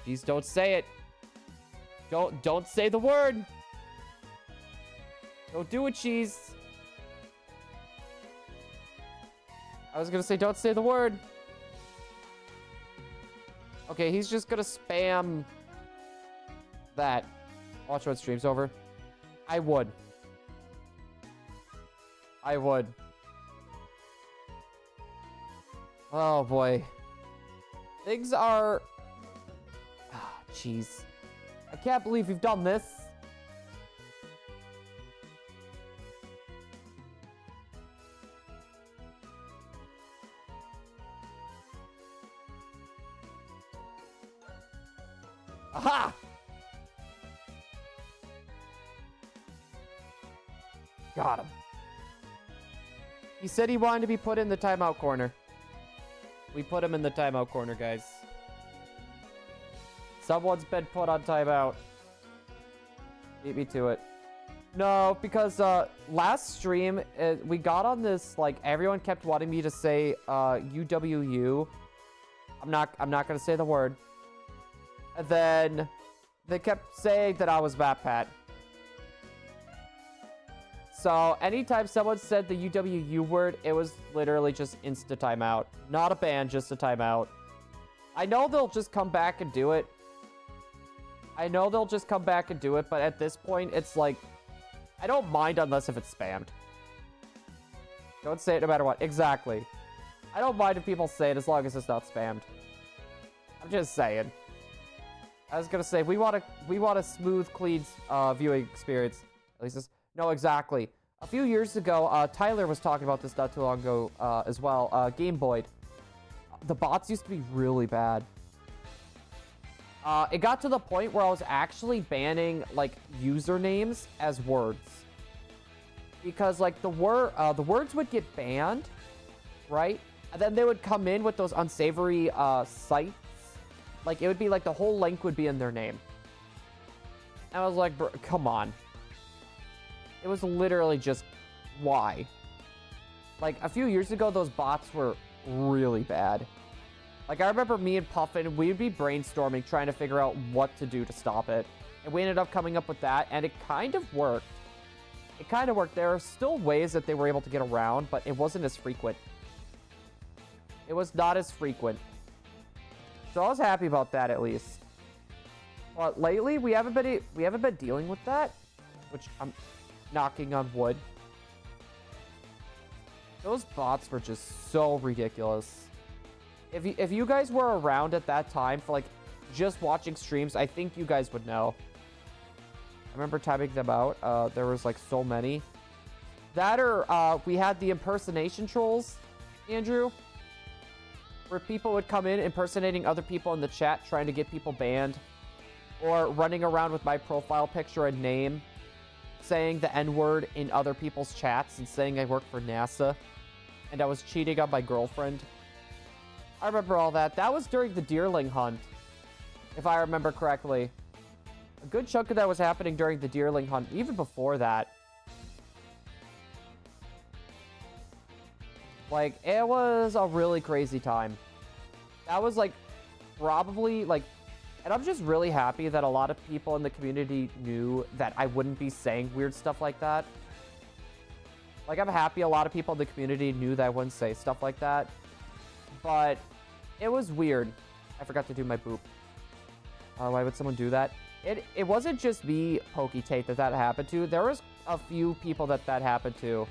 Speaker 1: Please don't say it. Don't say the word. Don't do it, Cheese. I was gonna say don't say the word. Okay, he's just gonna spam that. Watch when stream's over. I would. Oh boy. Things are... Jeez. can't believe you've done this. Aha! Got him. He said he wanted to be put in the timeout corner. We put him in the timeout corner, guys. Someone's been put on timeout. Beat me to it. No, because last stream we got on this, like, everyone kept wanting me to say UWU. I'm not gonna say the word. And then they kept saying that I was MatPat. So anytime someone said the UWU word, it was literally just insta timeout. Not a ban, just a timeout. I know they'll just come back and do it. But at this point, it's like, I don't mind unless if it's spammed. Don't say it no matter what. Exactly. I don't mind if people say it as long as it's not spammed. I'm just saying. I was gonna say, we want a smooth, clean viewing experience. At least this. No, exactly. A few years ago, Tyler was talking about this not too long ago as well. Game Boy. The bots used to be really bad. It got to the point where I was actually banning, like, usernames as words. Because, like, the words would get banned, right? And then they would come in with those unsavory sites. Like, it would be like the whole link would be in their name. And I was like, bro, come on. It was literally just, why? Like, a few years ago, those bots were really bad. Like, I remember me and Puffin, we would be brainstorming, trying to figure out what to do to stop it. And we ended up coming up with that, and it kind of worked. There are still ways that they were able to get around, but it wasn't as frequent. It was not as frequent. So I was happy about that, at least. But lately, we haven't been dealing with that, which I'm knocking on wood. Those bots were just so ridiculous. If you guys were around at that time for, like, just watching streams, I think you guys would know. I remember timing them out. There was, like, so many. That or we had the impersonation trolls, Andrew, where people would come in impersonating other people in the chat, trying to get people banned, or running around with my profile picture and name, saying the N-word in other people's chats and saying I work for NASA, and I was cheating on my girlfriend. I remember all that. That was during the deerling hunt, if I remember correctly. A good chunk of that was happening during the deerling hunt, even before that. Like, it was a really crazy time. That was, like, probably, like... And I'm just really happy that a lot of people in the community knew that I wouldn't be saying weird stuff like that. Like, I'm happy a lot of people in the community knew that I wouldn't say stuff like that. But it was weird. I forgot to do my boop. Why would someone do that? It wasn't just me, Poketate, that happened to. There was a few people that happened to.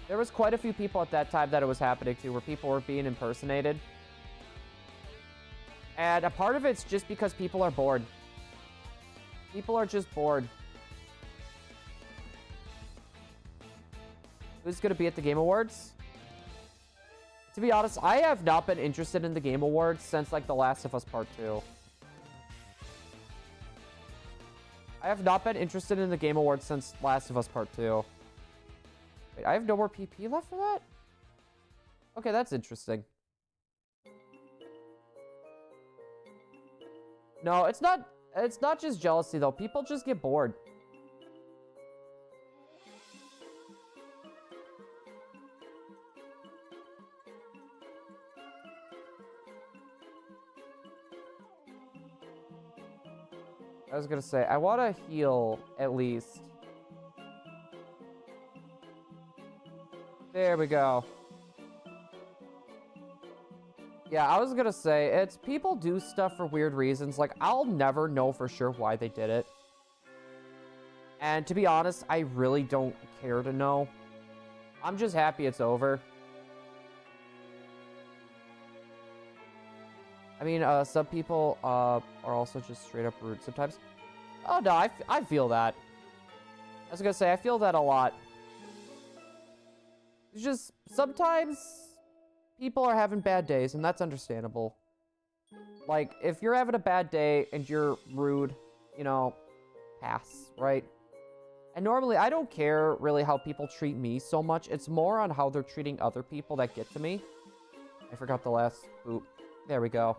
Speaker 1: There was quite a few people at that time that it was happening to, where people were being impersonated. And a part of it's just because people are bored. People are just bored. Who's going to be at the Game Awards? To be honest, I have not been interested in the Game Awards since, like, The Last of Us Part 2. I have not been interested in the Game Awards since Last of Us Part 2. Wait, I have no more PP left for that? Okay, that's interesting. No, it's not just jealousy, though. People just get bored. I was gonna say, I want to heal, at least. There we go. Yeah, I was gonna say, it's people do stuff for weird reasons. Like, I'll never know for sure why they did it. And to be honest, I really don't care to know. I'm just happy it's over. I mean, some people are also just straight up rude sometimes. Oh, no, I feel that. I was gonna say, I feel that a lot. It's just, sometimes people are having bad days, and that's understandable. Like, if you're having a bad day and you're rude, you know, pass, right? And normally, I don't care really how people treat me so much. It's more on how they're treating other people that get to me. I forgot the last boop. There we go.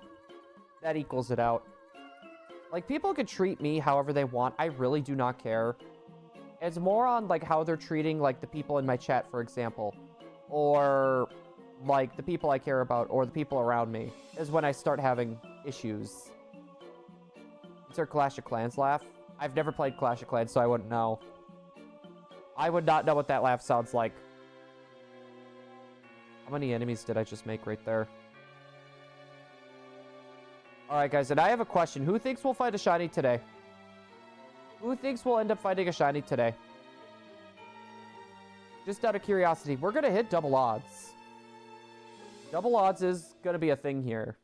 Speaker 1: That equals it out. Like, people can treat me however they want. I really do not care. It's more on, like, how they're treating, like, the people in my chat, for example. Or, like, the people I care about, or the people around me, is when I start having issues. Is there Clash of Clans laugh? I've never played Clash of Clans, so I wouldn't know. I would not know what that laugh sounds like. How many enemies did I just make right there? Alright, guys, and I have a question. Who thinks we'll fight a shiny today? Who thinks we'll end up fighting a shiny today? Just out of curiosity, we're going to hit double odds. Double odds is going to be a thing here.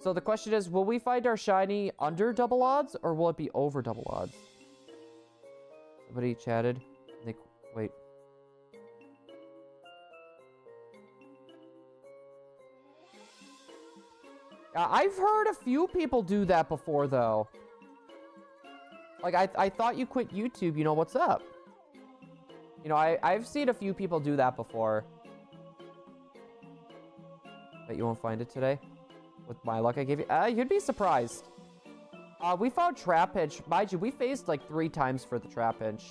Speaker 1: So the question is, will we find our shiny under double odds, or will it be over double odds? Somebody chatted. Wait. I've heard a few people do that before, though. Like, I thought you quit YouTube, you know, what's up? You know, I've seen a few people do that before. Bet you won't find it today? With my luck I gave you? You'd be surprised. We found Trapinch. Mind you, we faced like 3 times for the Trapinch.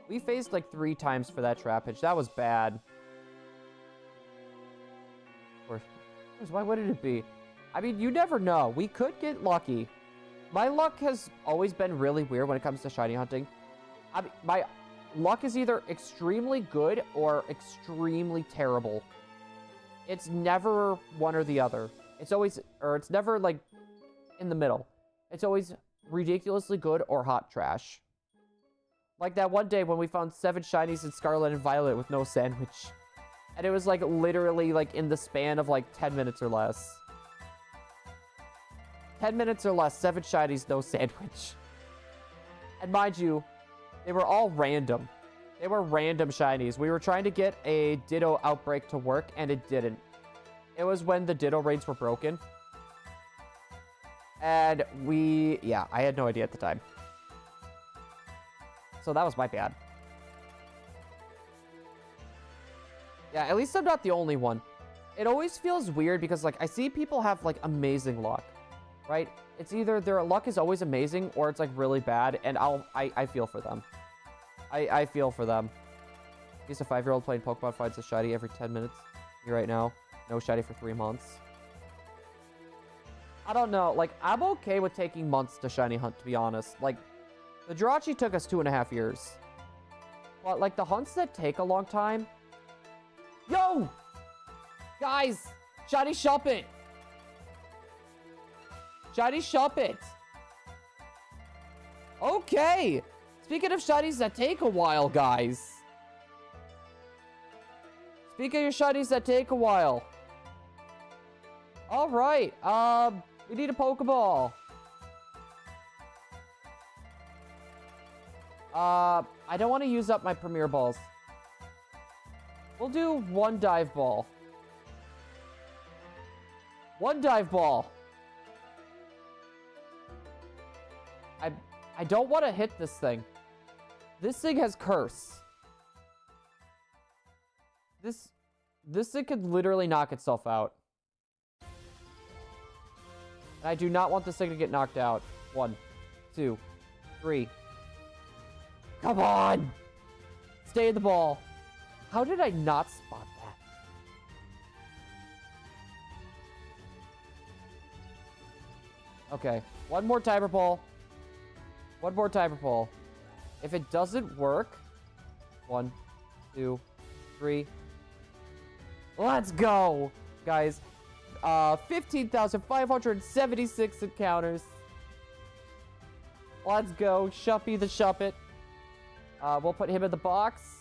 Speaker 1: We faced like 3 times for that Trapinch. That was bad. Why wouldn't it be? I mean, you never know. We could get lucky. My luck has always been really weird when it comes to shiny hunting. I mean, my luck is either extremely good or extremely terrible. It's never one or the other. It's always, or it's never like in the middle. It's always ridiculously good or hot trash. Like that one day when we found 7 shinies in Scarlet and Violet with no sandwich. And it was like literally like in the span of like 10 minutes or less. 10 minutes or less, 7 shinies, no sandwich. And mind you, they were all random. They were random shinies. We were trying to get a Ditto outbreak to work, and it didn't. It was when the Ditto raids were broken. And I had no idea at the time. So that was my bad. Yeah, at least I'm not the only one. It always feels weird because, like, I see people have, like, amazing luck, right? It's either their luck is always amazing or it's, like, really bad, and I feel for them. I feel for them. He's a 5-year-old playing Pokemon, finds a shiny every 10 minutes. Me right now. No shiny for 3 months. I don't know. Like, I'm okay with taking months to shiny hunt, to be honest. Like, the Jirachi took us 2.5 years. But, like, the hunts that take a long time... Yo! Guys! Shiny shop it! Shiny shop it! Okay! Speaking of shinies that take a while, guys. Speaking of shinies that take a while. Alright, we need a Pokeball. I don't want to use up my Premier Balls. We'll do 1 Dive Ball. 1 Dive Ball. I don't want to hit this thing. This thing has Curse. This thing could literally knock itself out. And I do not want this thing to get knocked out. 1, 2, 3. Come on! Stay in the ball. How did I not spot that? Okay. 1 more Timer Ball. 1 more Timer Ball. If it doesn't work... 1, 2, 3. Let's go! Guys. 15,576 encounters. Let's go. Shuppy the Shuppet. We'll put him in the box.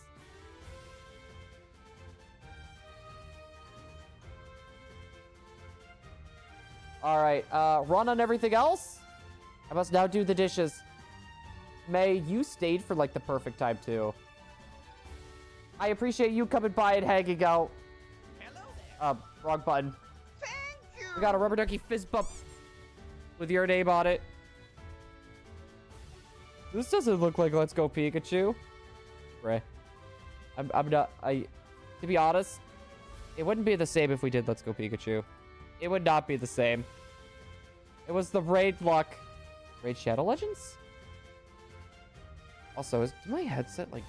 Speaker 1: All right, run on everything else. I must now do the dishes. May, you stayed for like the perfect time too. I appreciate you coming by and hanging out.
Speaker 2: Hello there.
Speaker 1: Wrong button.
Speaker 2: Thank you.
Speaker 1: We got a rubber ducky fist bump with your name on it. This doesn't look like Let's Go Pikachu. Right. To be honest, it wouldn't be the same if we did Let's Go Pikachu. It would not be the same. It was the Raid luck. Raid Shadow Legends? Also, is my headset like...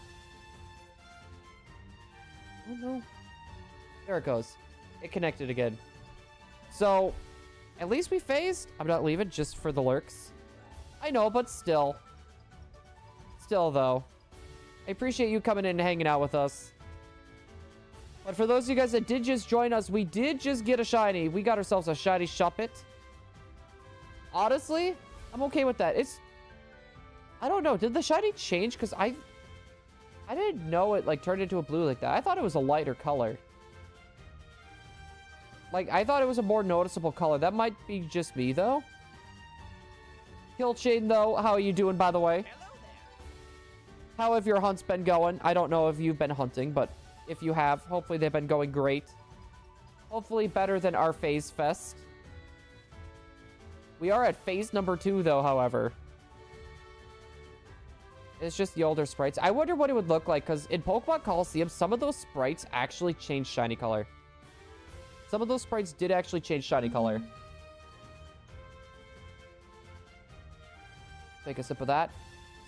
Speaker 1: Oh no. There it goes. It connected again. So, at least we phased. I'm not leaving just for the lurks. I know, but still. Still, though. I appreciate you coming in and hanging out with us. But for those of you guys that did just join us, we did just get a shiny. We got ourselves a shiny Shuppet. Honestly, I'm okay with that. I don't know. Did the shiny change? Because I didn't know it like turned into a blue like that. I thought it was a lighter color. Like, I thought it was a more noticeable color. That might be just me, though. Kill Chain, though. How are you doing, by the way?
Speaker 2: Hello there.
Speaker 1: How have your hunts been going? I don't know if you've been hunting, but if you have, hopefully they've been going great. Hopefully better than our phase fest. We are at phase number 2, though, however. It's just the older sprites. I wonder what it would look like, because in Pokemon Coliseum, some of those sprites actually changed shiny color. Some of those sprites did actually change shiny color. Take a sip of that.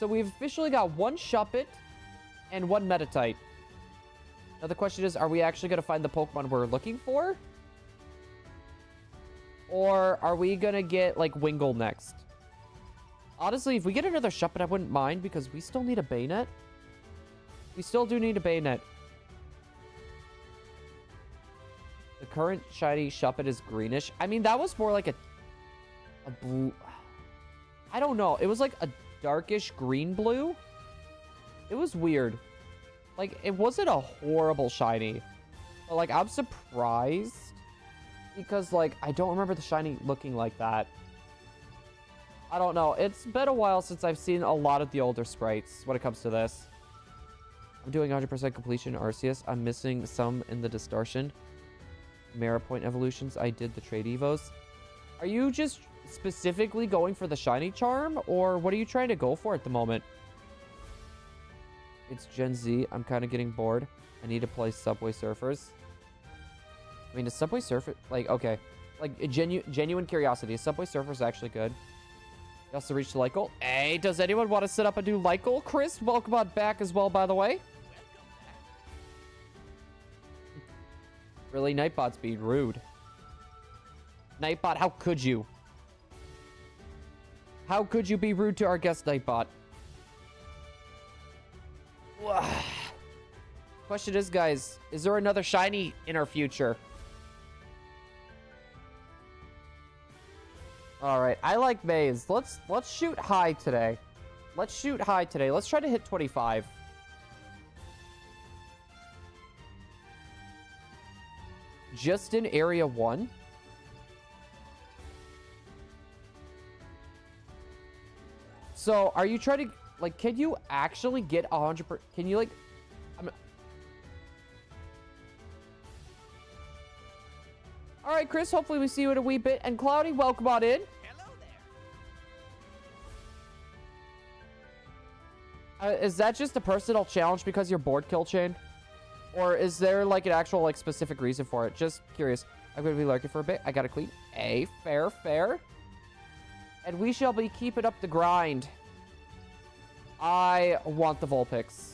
Speaker 1: So we've officially got one Shuppet and one Metatite. Now the question is, are we actually going to find the Pokemon we're looking for? Or are we going to get, like, Wingull next? Honestly, if we get another Shuppet, I wouldn't mind, because we still need a Bayonet. We still do need a Bayonet. The current shiny Shuppet is greenish. I mean, that was more like a blue... I don't know. It was like a darkish green blue. It was weird. Like, it wasn't a horrible shiny. But, like, I'm surprised. Because, like, I don't remember the shiny looking like that. I don't know. It's been a while since I've seen a lot of the older sprites when it comes to this. I'm doing 100% completion Arceus. I'm missing some in the distortion. Mara Point evolutions. I did the trade evos. Are you just specifically going for the shiny charm? Or what are you trying to go for at the moment? It's Gen Z. I'm kind of getting bored. I need to play Subway Surfers. I mean, is Subway Surfer... Like, okay. Like, a genuine curiosity. Is Subway Surfers actually good? You also reached Lycle. Hey, does anyone want to set up a new Lycle? Chris, welcome on back as well, by the way. Really, Nightbot's being rude. Nightbot, how could you? How could you be rude to our guest, Nightbot? Question is, guys, is there another shiny in our future? All right, I like Maze. Let's shoot high today. Let's shoot high today. Let's try to hit 25. Just in area 1. So, are you trying to, like, can you actually get 100%? Can you, like, all right, Chris, hopefully we see you in a wee bit. And Cloudy, welcome on in.
Speaker 2: Hello there.
Speaker 1: Is that just a personal challenge because you're bored, Kill Chain? Or is there, like, an actual, like, specific reason for it? Just curious. I'm going to be lurking for a bit. I got to clean. A, fair, fair. And we shall be keeping up the grind. I want the Vulpix.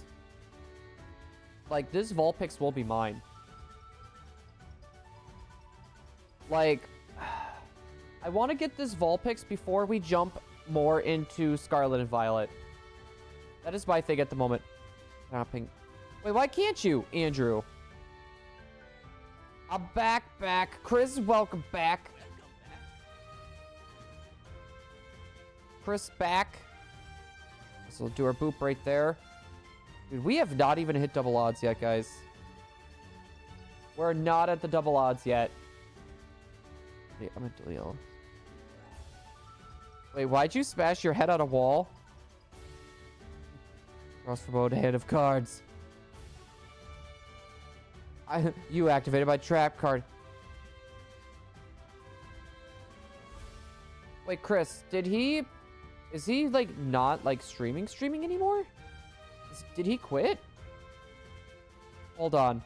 Speaker 1: Like, this Vulpix will be mine. Like, I want to get this Vulpix before we jump more into Scarlet and Violet. That is my thing at the moment. Wait, why can't you, Andrew? I'm back. Chris, welcome back. Chris, back. So we'll do our boop right there. Dude, we have not even hit double odds yet, guys. We're not at the double odds yet. I'm gonna deal. Wait, why'd you smash your head on a wall? Cross promote hand of cards. You activated my trap card. Wait, Chris, is he like not like streaming anymore? Did he quit? Hold on.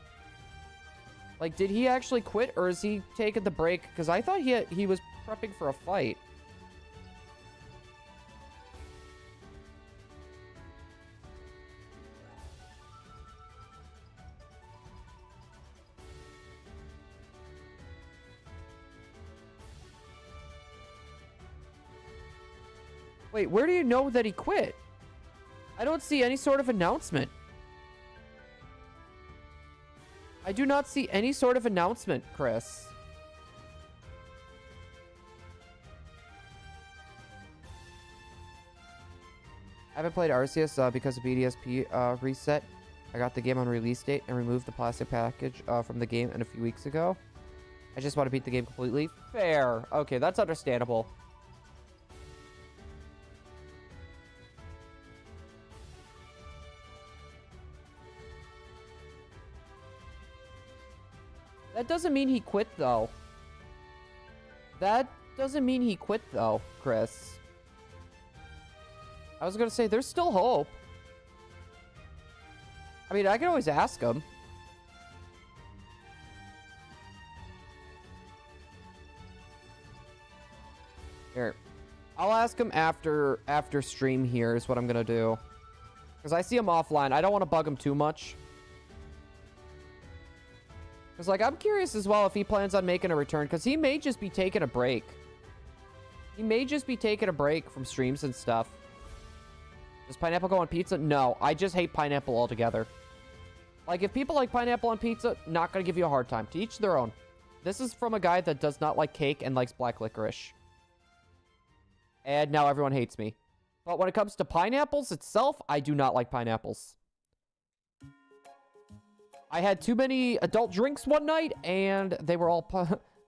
Speaker 1: Like, did he actually quit, or is he taking the break? Because I thought he was prepping for a fight. Wait, where do you know that he quit? I don't see any sort of announcement. I do not see any sort of announcement, Chris. I haven't played Arceus because of BDSP reset. I got the game on release date and removed the plastic package from the game a few weeks ago. I just want to beat the game completely. Fair. Okay, that's understandable. That doesn't mean he quit, though. That doesn't mean he quit, though, Chris. I was gonna say, there's still hope. I mean, I can always ask him. Here. I'll ask him after stream here is what I'm gonna do. Because I see him offline. I don't want to bug him too much. Because, like, I'm curious as well if he plans on making a return. Because he may just be taking a break. He may just be taking a break from streams and stuff. Does pineapple go on pizza? No, I just hate pineapple altogether. Like, if people like pineapple on pizza, not going to give you a hard time. To each their own. This is from a guy that does not like cake and likes black licorice. And now everyone hates me. But when it comes to pineapples itself, I do not like pineapples. I had too many adult drinks one night, and they were all...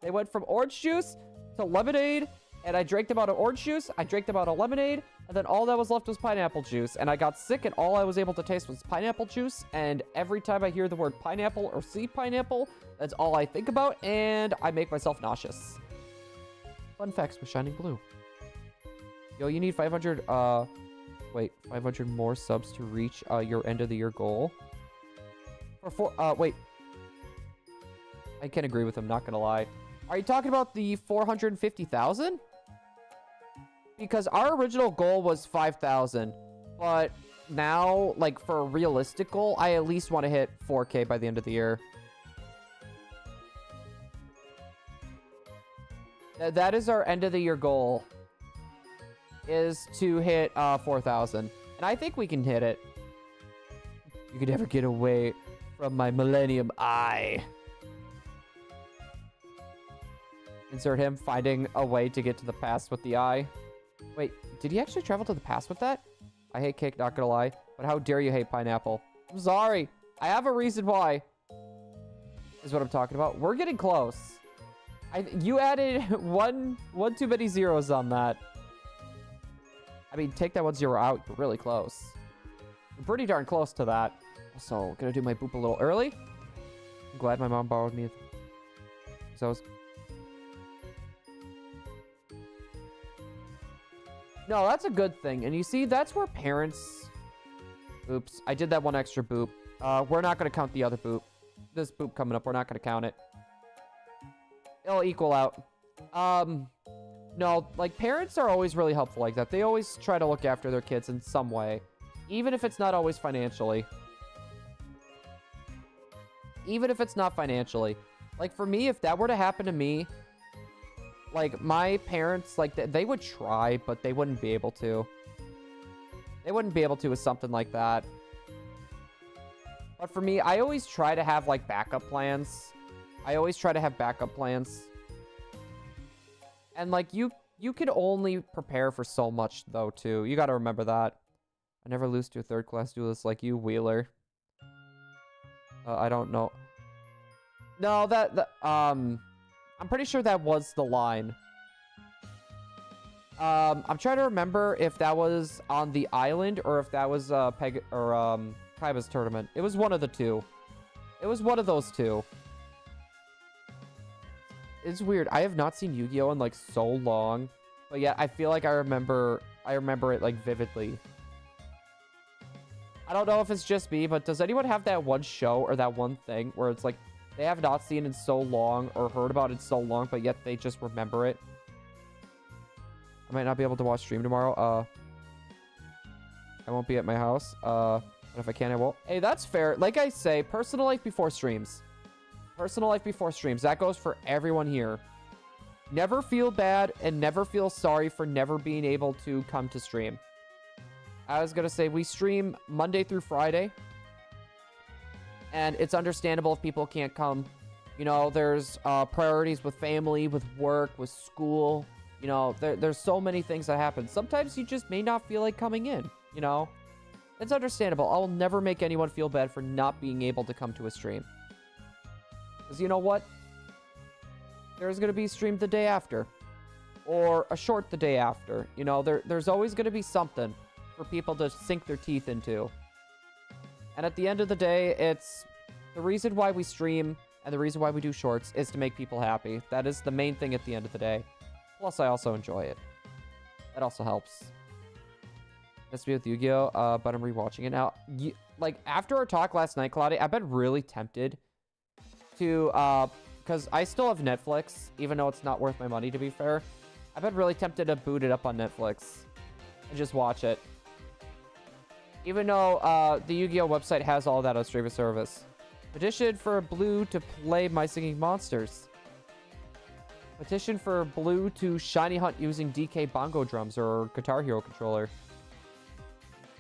Speaker 1: they went from orange juice to lemonade, and I drank them out of orange juice, I drank them out of lemonade, and then all that was left was pineapple juice. And I got sick, and all I was able to taste was pineapple juice, and every time I hear the word pineapple or see pineapple, that's all I think about, and I make myself nauseous. Fun facts with Shining Blue. Yo, you need 500, 500 more subs to reach your end of the year goal. Wait. I can't agree with him, not gonna lie. Are you talking about the 450,000? Because our original goal was 5,000. But now, like, for a realistic goal, I at least want to hit 4K by the end of the year. That is our end of the year goal. Is to hit 4,000. And I think we can hit it. You could never get away from my Millennium Eye. Insert him finding a way to get to the past with the eye. Wait, did he actually travel to the past with that? I hate cake, not gonna lie. But how dare you hate pineapple? I'm sorry. I have a reason why. Is what I'm talking about. We're getting close. You added one too many zeros on that. I mean, take that 1 0 out. You're really close. You're pretty darn close to that. So, gonna do my boop a little early. I'm glad my mom borrowed me. So, no, that's a good thing. And you see, that's where parents... Oops, I did that one extra boop. We're not gonna count the other boop. This boop coming up, we're not gonna count it. It'll equal out. No, like, parents are always really helpful like that. They always try to look after their kids in some way. Even if it's not always financially. Even if it's not financially. Like, for me, if that were to happen to me, like, my parents, like, they would try, but they wouldn't be able to. They wouldn't be able to with something like that. But for me, I always try to have, like, backup plans. I always try to have backup plans. And, like, you can only prepare for so much, though, too. You gotta remember that. I never lose to a third-class duelist like you, Wheeler. I don't know. No, I'm pretty sure that was the line. I'm trying to remember if that was on the island or if that was Kaiba's tournament. It was one of the two. It was one of those two. It's weird. I have not seen Yu-Gi-Oh in like so long, but yeah, I feel like I remember it like vividly. I don't know if it's just me, but does anyone have that one show or that one thing where it's like they have not seen in so long or heard about it so long, but yet they just remember it? I might not be able to watch stream tomorrow. I won't be at my house. But if I can, I will. Hey, that's fair. Like I say, personal life before streams. Personal life before streams. That goes for everyone here. Never feel bad and never feel sorry for never being able to come to stream. I was going to say, we stream Monday through Friday. And it's understandable if people can't come. You know, there's priorities with family, with work, with school. You know, there's so many things that happen. Sometimes you just may not feel like coming in, you know? It's understandable. I will never make anyone feel bad for not being able to come to a stream. Because you know what? There's going to be a stream the day after. Or a short the day after. You know, there's always going to be something for people to sink their teeth into. And at the end of the day, it's the reason why we stream and the reason why we do shorts is to make people happy. That is the main thing at the end of the day. Plus, I also enjoy it. That also helps. Missed me with Yu-Gi-Oh, but I'm rewatching it now. Like, after our talk last night, Claudia, I've been really tempted to, because I still have Netflix, even though it's not worth my money, to be fair. I've been really tempted to boot it up on Netflix and just watch it. Even though the Yu-Gi-Oh website has all that on streaming service. Petition for Blue to play My Singing Monsters. Petition for Blue to shiny hunt using DK bongo drums or Guitar Hero controller.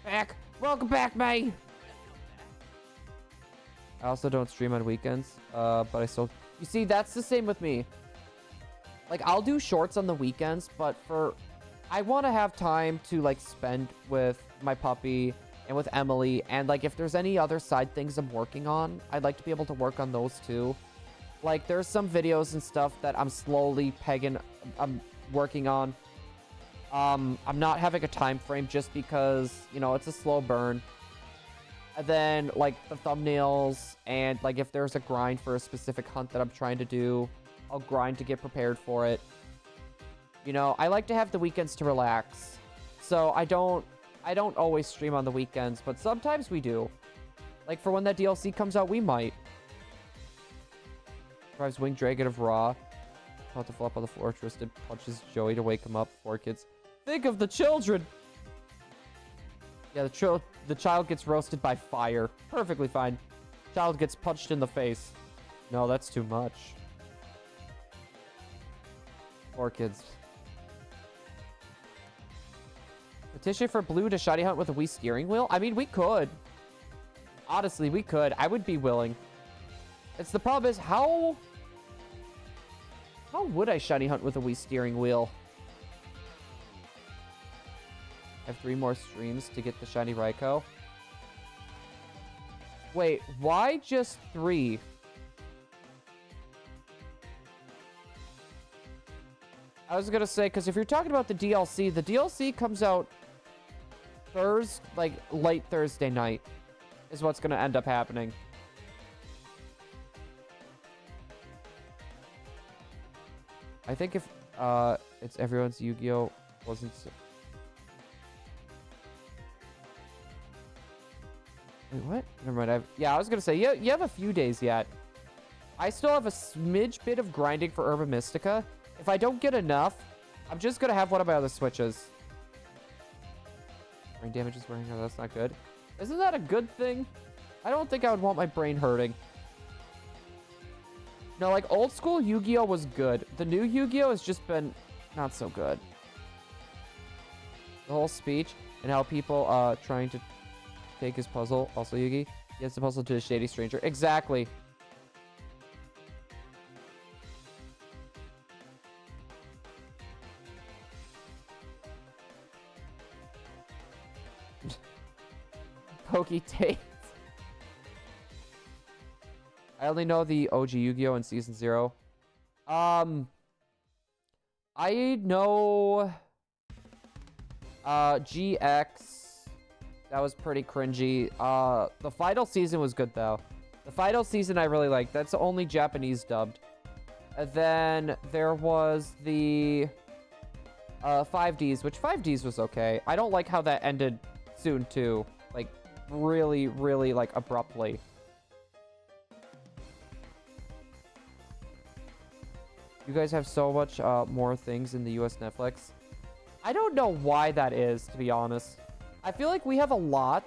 Speaker 1: Back! Welcome back, May! I also don't stream on weekends, but I still... You see, that's the same with me. Like, I'll do shorts on the weekends, but I want to have time to, like, spend with my puppy and with Emily, and, like, if there's any other side things I'm working on, I'd like to be able to work on those, too. Like, there's some videos and stuff that I'm slowly I'm working on. I'm not having a time frame just because, you know, it's a slow burn. And then, like, the thumbnails and, like, if there's a grind for a specific hunt that I'm trying to do, I'll grind to get prepared for it. You know, I like to have the weekends to relax. So I don't always stream on the weekends, but sometimes we do. Like, for when that DLC comes out, we might. Drives Winged Dragon of Ra. About to flop on the floor. Tristan punches Joey to wake him up. 4 kids. Think of the children! Yeah, the child gets roasted by fire. Perfectly fine. Child gets punched in the face. No, that's too much. 4 kids. Petition for Blue to shiny hunt with a Wii steering wheel? I mean, we could. Honestly, we could. I would be willing. It's the problem is, how would I shiny hunt with a Wii steering wheel? I have 3 more streams to get the shiny Raikou. Wait, why just 3? I was gonna say, because if you're talking about the DLC comes out late Thursday night is what's gonna end up happening. I think if it's everyone's Yu-Gi-Oh wasn't so... Wait, what? Never mind. Yeah, I was gonna say, you have a few days yet. I still have a smidge bit of grinding for Urban Mystica. If I don't get enough, I'm just gonna have one of my other switches. Brain damage is wearing out. That's not good. Isn't that a good thing? I don't think I would want my brain hurting. No, like, old school Yu-Gi-Oh was good. The new Yu-Gi-Oh has just been not so good. The whole speech and how people trying to take his puzzle. Also, Yugi, he has the puzzle to a shady stranger. Exactly. Pokey Tates. I only know the OG Yu-Gi-Oh in Season 0. I know GX. That was pretty cringy. The final season was good, though. The final season I really liked. That's only Japanese dubbed. And then there was the 5Ds, which 5Ds was okay. I don't like how that ended soon, too. Like, really, really, like, abruptly. You guys have so much more things in the US Netflix. I don't know why that is, to be honest. I feel like we have a lot,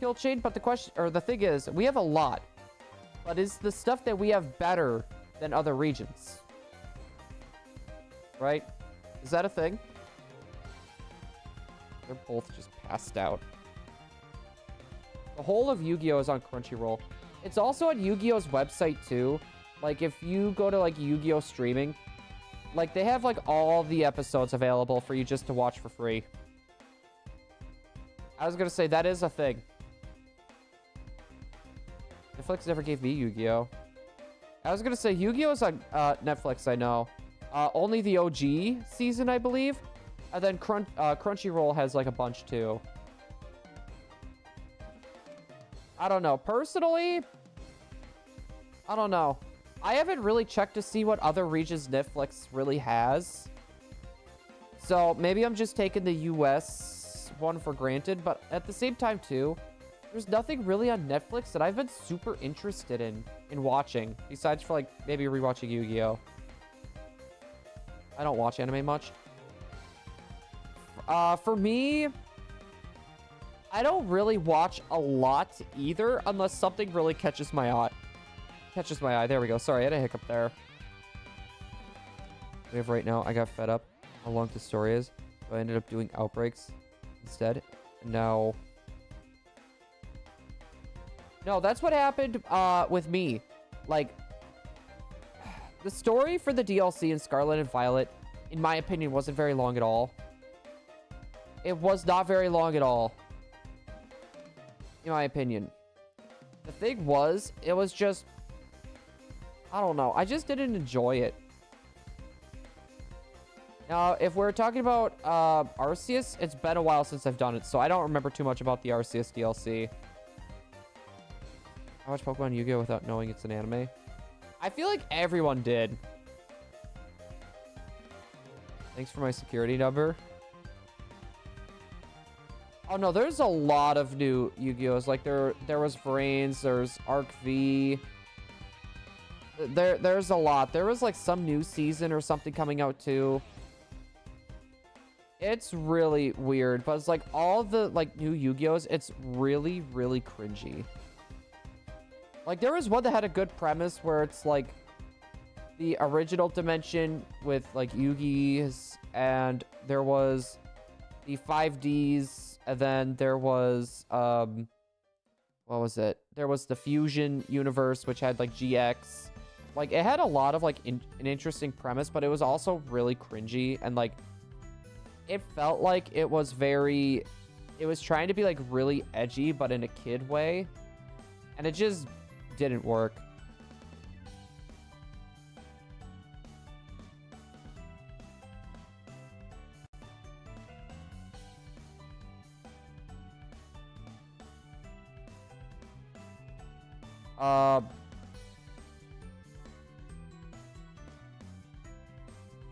Speaker 1: Kill Chain, but the question, or the thing is, we have a lot. But is the stuff that we have better than other regions? Right? Is that a thing? They're both just passed out. The whole of Yu-Gi-Oh! Is on Crunchyroll. It's also on Yu-Gi-Oh!'s website, too. Like, if you go to, like, Yu-Gi-Oh! Streaming, like, they have, like, all the episodes available for you just to watch for free. I was gonna say, that is a thing. Netflix never gave me Yu-Gi-Oh! I was gonna say, Yu-Gi-Oh! Is on Netflix, I know. Only the OG season, I believe. And then Crunchyroll has, like, a bunch, too. I don't know. Personally, I don't know. I haven't really checked to see what other regions Netflix really has. So maybe I'm just taking the US one for granted. But at the same time, too, there's nothing really on Netflix that I've been super interested in watching. Besides for, like, maybe rewatching Yu-Gi-Oh! I don't watch anime much. For me, I don't really watch a lot either, unless something really catches my eye. There we go. Sorry, I had a hiccup there. We have right now. I got fed up how long the story is, so I ended up doing Outbreaks instead. No, that's what happened with me. Like, the story for the DLC in Scarlet and Violet, in my opinion, wasn't very long at all. It was not very long at all, in my opinion. The thing was, it was just, I don't know. I just didn't enjoy it. Now, if we're talking about Arceus, it's been a while since I've done it, so I don't remember too much about the Arceus DLC. I watched Pokemon Yu-Gi-Oh! Without knowing it's an anime. I feel like everyone did. Thanks for my security number. Oh no, there's a lot of new Yu-Gi-Ohs. Like there was Vrains, there's Arc V. There's a lot. There was like some new season or something coming out too. It's really weird, but it's like all the like new Yu-Gi-Ohs, it's really, really cringy. Like there was one that had a good premise where it's like the original dimension with like Yu-Gis, and there was the 5Ds, and then there was what was it? There was the Fusion universe, which had like GX. Like it had a lot of like an interesting premise, but it was also really cringy, and like it felt like it was trying to be like really edgy, but in a kid way, and it just didn't work.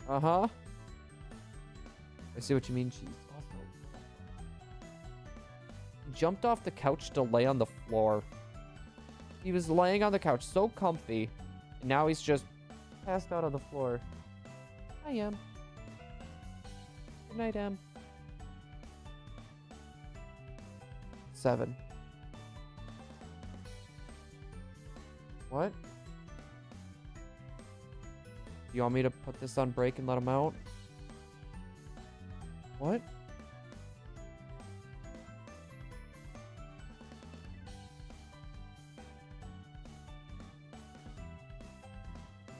Speaker 1: Uh-huh. I see what you mean. Jeez. Also, he jumped off the couch to lay on the floor. He was laying on the couch so comfy, and now he's just passed out on the floor. Hi, Em. Good night, Em. 7. What? You want me to put this on break and let him out? What?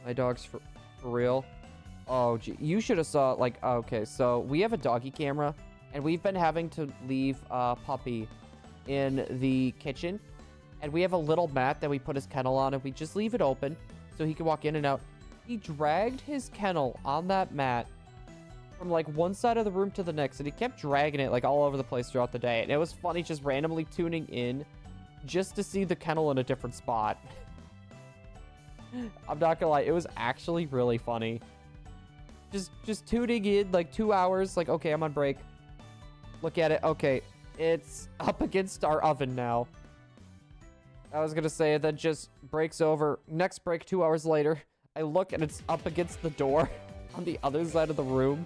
Speaker 1: My dog's for real? Oh, gee. You should have saw, like, okay, so we have a doggy camera, and we've been having to leave Puppy in the kitchen, and we have a little mat that we put his kennel on, and we just leave it open so he can walk in and out. He dragged his kennel on that mat from like one side of the room to the next, and he kept dragging it like all over the place throughout the day. And it was funny just randomly tuning in just to see the kennel in a different spot. I'm not gonna lie, it was actually really funny. Just tuning in like 2 hours, like, okay, I'm on break. Look at it. Okay, it's up against our oven now. I was gonna say, then just breaks over. Next break, 2 hours later, I look and it's up against the door on the other side of the room.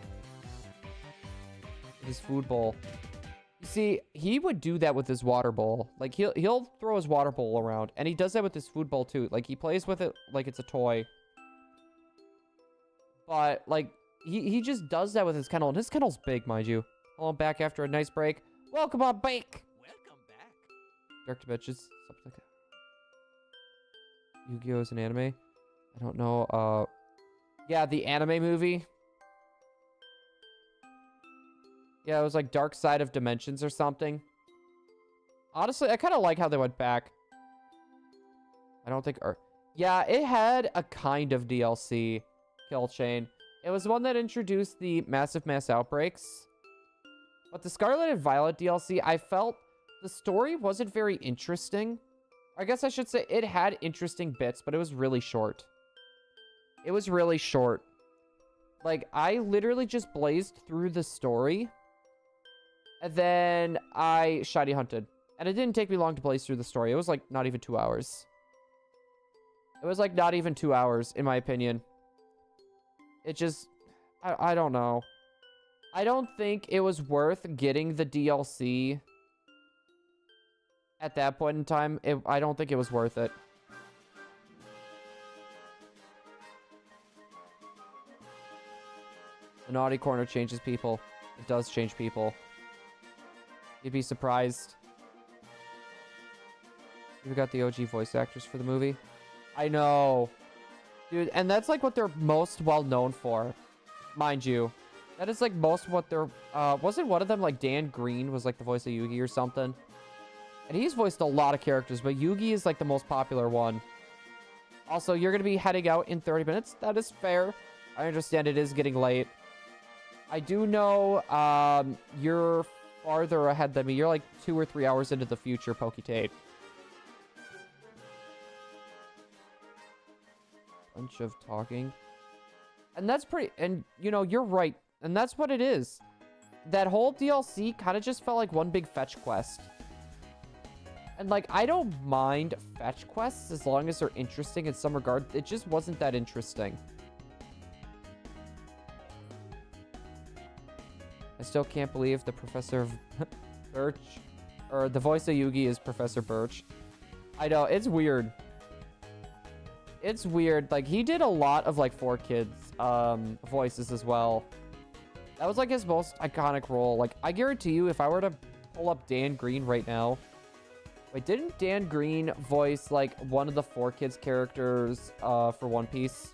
Speaker 1: His food bowl. You see, he would do that with his water bowl. Like, he'll throw his water bowl around, and he does that with his food bowl too. Like, he plays with it like it's a toy. But like, he just does that with his kennel, and his kennel's big, mind you. Hold on, back after a nice break. Welcome on, Bake.
Speaker 2: Welcome back.
Speaker 1: Dark Dimensions, something like that. Yu-Gi-Oh! Is an anime? I don't know. Yeah, the anime movie. Yeah, it was like Dark Side of Dimensions or something. Honestly, I kind of like how they went back. I don't think... Yeah, it had a kind of DLC kill chain. It was one that introduced the massive mass outbreaks. But the Scarlet and Violet DLC, I felt the story wasn't very interesting. I guess I should say it had interesting bits, but it was really short. It was really short. Like, I literally just blazed through the story. And then I shiny hunted. And it didn't take me long to blaze through the story. It was like not even 2 hours. It was like not even 2 hours, in my opinion. It just... I don't know. I don't think it was worth getting the DLC at that point in time. I don't think it was worth it. The naughty corner changes people. It does change people. You'd be surprised. We got the OG voice actors for the movie. I know. Dude, and that's like what they're most well known for. Mind you. That is like most what they're... wasn't one of them like Dan Green was like the voice of Yugi or something? And he's voiced a lot of characters, but Yugi is like the most popular one. Also, you're going to be heading out in 30 minutes. That is fair. I understand it is getting late. I do know you're farther ahead than me. You're like 2 or 3 hours into the future, Poketate. Bunch of talking. And that's pretty... And, you know, you're right. And that's what it is. That whole DLC kind of just felt like one big fetch quest. And, like, I don't mind fetch quests as long as they're interesting in some regard. It just wasn't that interesting. I still can't believe the Professor of Birch, or the voice of Yugi is Professor Birch. I know, it's weird. It's weird. Like, he did a lot of, like, 4Kids voices as well. That was, like, his most iconic role. Like, I guarantee you, if I were to pull up Dan Green right now... Wait, didn't Dan Green voice, like, one of the 4Kids characters for One Piece?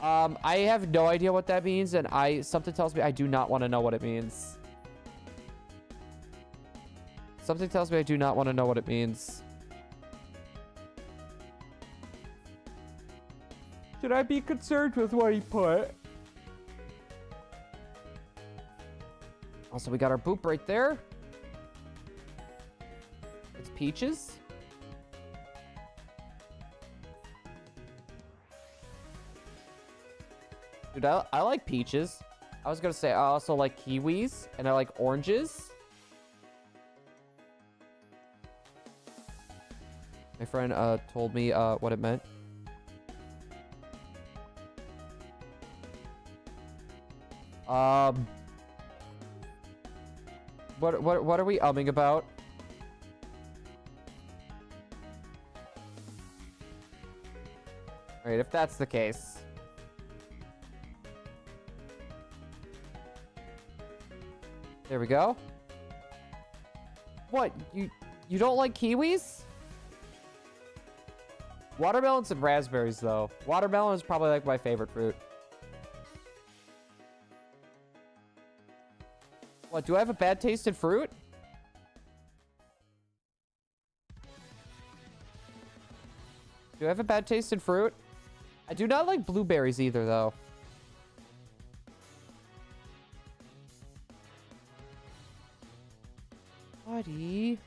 Speaker 1: I have no idea what that means, and something tells me I do not want to know what it means. Something tells me I do not want to know what it means. Should I be concerned with what he put? Also, we got our boop right there. It's Peaches. Dude, I like peaches. I was gonna say I also like kiwis, and I like oranges. My friend told me what it meant. What are we umming about? All right, if that's the case. There we go. What? You don't like kiwis? Watermelons and raspberries, though. Watermelon is probably like my favorite fruit. What, do I have a bad taste in fruit? Do I have a bad taste in fruit? I do not like blueberries either, though. Buddy.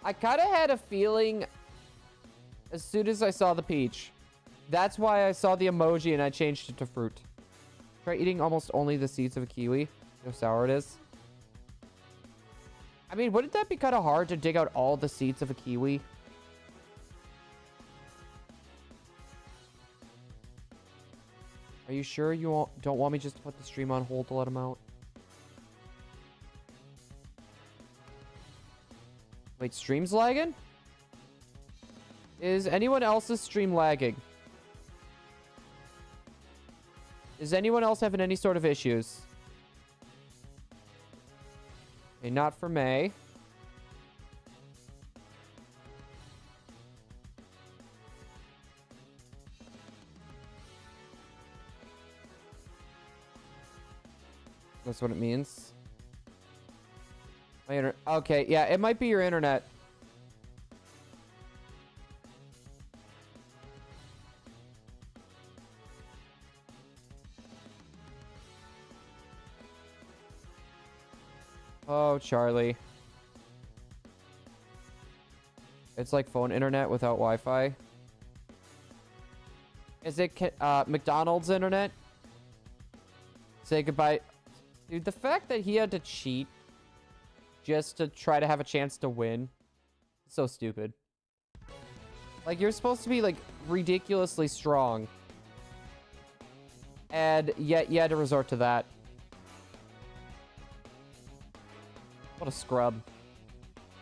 Speaker 1: I kind of had a feeling as soon as I saw the peach. That's why I saw the emoji and I changed it to fruit. Try eating almost only the seeds of a kiwi. See how sour it is. I mean, wouldn't that be kind of hard to dig out all the seeds of a kiwi? Are you sure you don't want me just to put the stream on hold to let him out? Wait, stream's lagging? Is anyone else's stream lagging? Is anyone else having any sort of issues? Okay, not for May. That's what it means. My okay, yeah, it might be your internet. Oh, Charlie. It's like phone internet without Wi-Fi. Is it McDonald's internet? Say goodbye. Dude, the fact that he had to cheat just to try to have a chance to win. So stupid. Like, you're supposed to be, like, ridiculously strong. And yet you had to resort to that. What a scrub.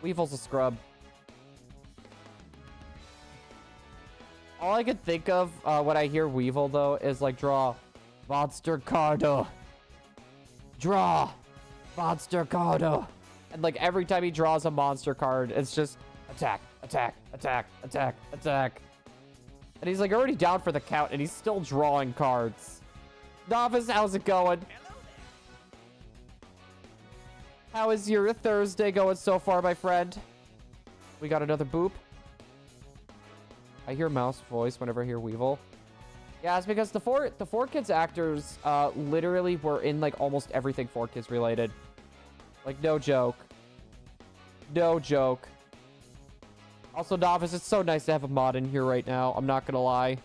Speaker 1: Weevil's a scrub. All I can think of when I hear Weevil, though, is, like, draw Monster Cardo. Draw Monster Cardo. And, like, every time he draws a monster card, it's just attack, attack, attack, attack, attack. And he's, like, already down for the count, and he's still drawing cards. Novice, how's it going? How is your Thursday going so far, my friend? We got another boop. I hear Mouse voice whenever I hear Weevil. Yeah, it's because the four Kids actors literally were in, like, almost everything 4Kids related. Like, no joke. No joke. Also, Novice, it's so nice to have a mod in here right now. I'm not gonna lie.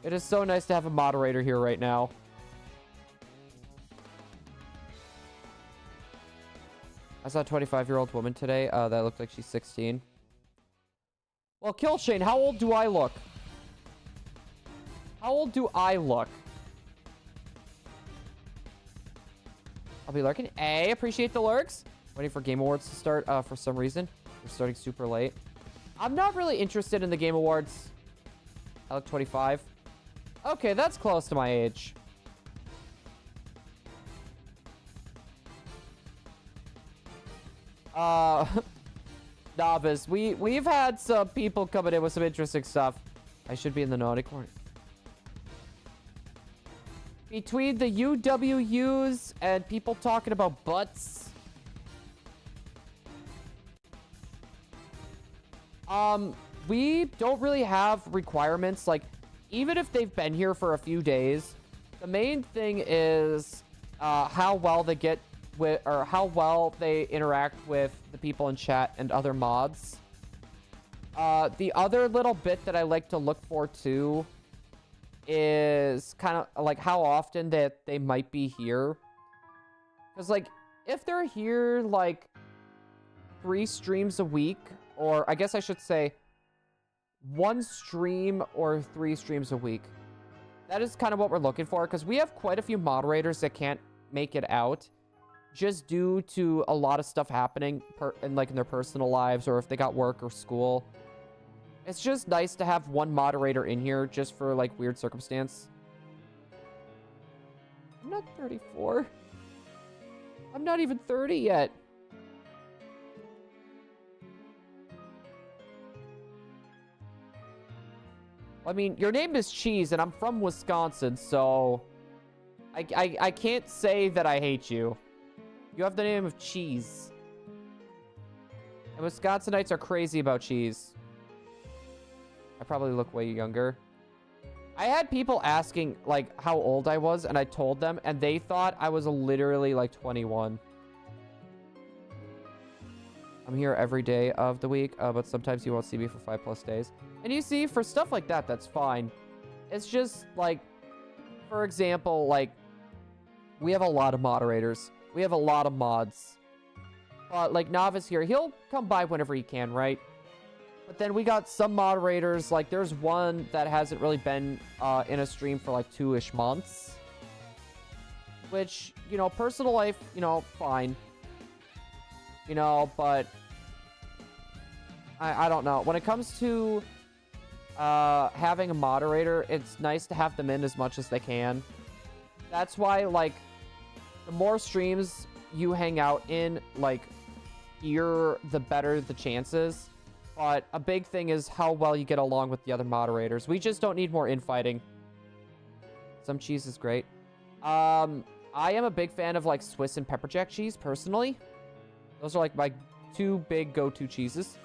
Speaker 1: It is so nice to have a moderator here right now. I saw a 25-year-old woman today that looked like she's 16. Well, Killshane, how old do I look? How old do I look? I'll be lurking. Hey, appreciate the lurks. Waiting for Game Awards to start for some reason. They're starting super late. I'm not really interested in the Game Awards. I look 25. Okay, that's close to my age. Novice, we've had some people coming in with some interesting stuff. I should be in the naughty corner. Between the UWUs and people talking about butts. We don't really have requirements. Like, even if they've been here for a few days, the main thing is how well they get with, or how well they interact with the people in chat and other mods. The other little bit that I like to look for too is kind of like how often that they might be here. Because, like, if they're here like 3 streams a week, or I guess I should say 1 stream or 3 streams a week, that is kind of what we're looking for, because we have quite a few moderators that can't make it out just due to a lot of stuff happening in their personal lives, or if they got work or school. It's just nice to have one moderator in here just for, like, weird circumstance. I'm not 34. I'm not even 30 yet. I mean, your name is Cheese, and I'm from Wisconsin, so I can't say that I hate you. You have the name of Cheese. And Wisconsinites are crazy about cheese. I probably look way younger. I had people asking, like, how old I was, and I told them, and they thought I was literally, like, 21. I'm here every day of the week, but sometimes you won't see me for 5+ days. And you see, for stuff like that, that's fine. It's just, like, for example, like, we have a lot of moderators. We have a lot of mods. But, like, Novice here, he'll come by whenever he can, right? But then we got some moderators, like, there's one that hasn't really been in a stream for, like, 2-ish months. Which, you know, personal life, you know, fine. You know, but I don't know. When it comes to having a moderator, it's nice to have them in as much as they can. That's why, like, the more streams you hang out in, like, here, the better the chances. But a big thing is how well you get along with the other moderators. We just don't need more infighting. Some cheese is great. I am a big fan of, like, Swiss and pepper jack cheese, personally. Those are, like, my 2 big go-to cheeses.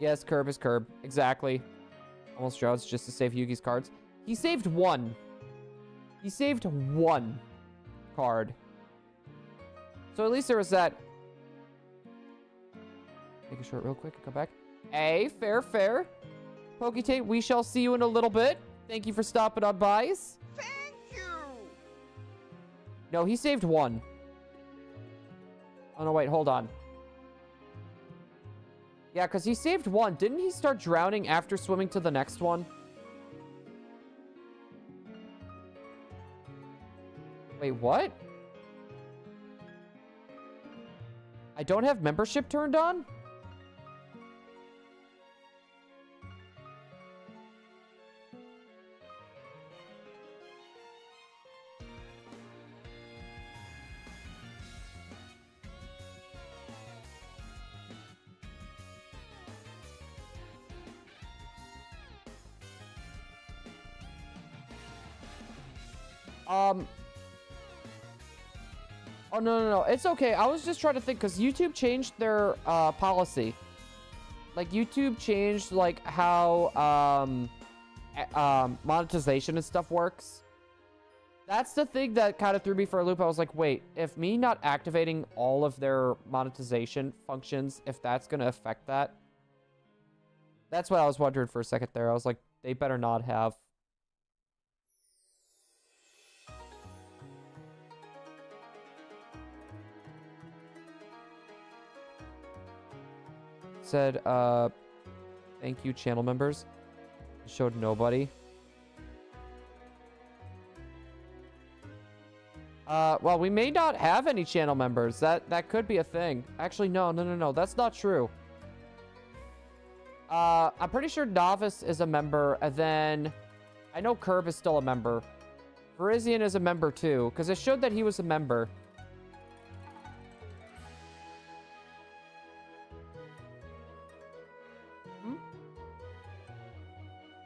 Speaker 1: Yes, curb is curb. Exactly. Almost drowns just to save Yugi's cards. He saved 1. He saved 1 card. So at least there was that. Make it short real quick and come back. Hey, fair. Poketate, we shall see you in a little bit. Thank you for stopping on by.
Speaker 2: Thank you.
Speaker 1: No, he saved 1. Oh, no, wait, hold on. Yeah, because he saved 1. Didn't he start drowning after swimming to the next one? Wait, what? I don't have membership turned on? Oh, no. It's okay. I was just trying to think, because YouTube changed their policy. Like, YouTube changed, like, how monetization and stuff works. That's the thing that kind of threw me for a loop. I was like, wait, if me not activating all of their monetization functions, if that's going to affect that. That's what I was wondering for a second there. I was like, they better not have. Said, thank you, channel members. Showed nobody. Well, we may not have any channel members. That could be a thing. Actually, no. That's not true. I'm pretty sure Novice is a member, and then I know Curb is still a member. Verizian is a member too, because it showed that he was a member.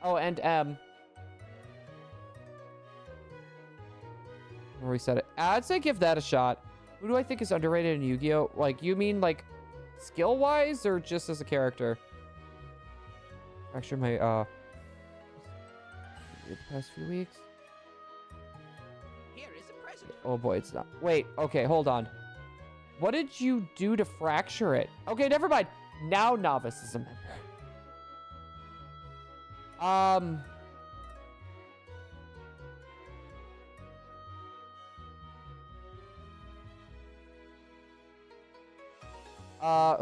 Speaker 1: Oh, and M. I'll reset it. I'd say give that a shot. Who do I think is underrated in Yu-Gi-Oh? Like, you mean, like, skill-wise, or just as a character? Actually, my, the past few weeks.
Speaker 2: Here is a present.
Speaker 1: Oh boy, it's not. Wait, okay, hold on. What did you do to fracture it? Okay, never mind. Now Novice is a member.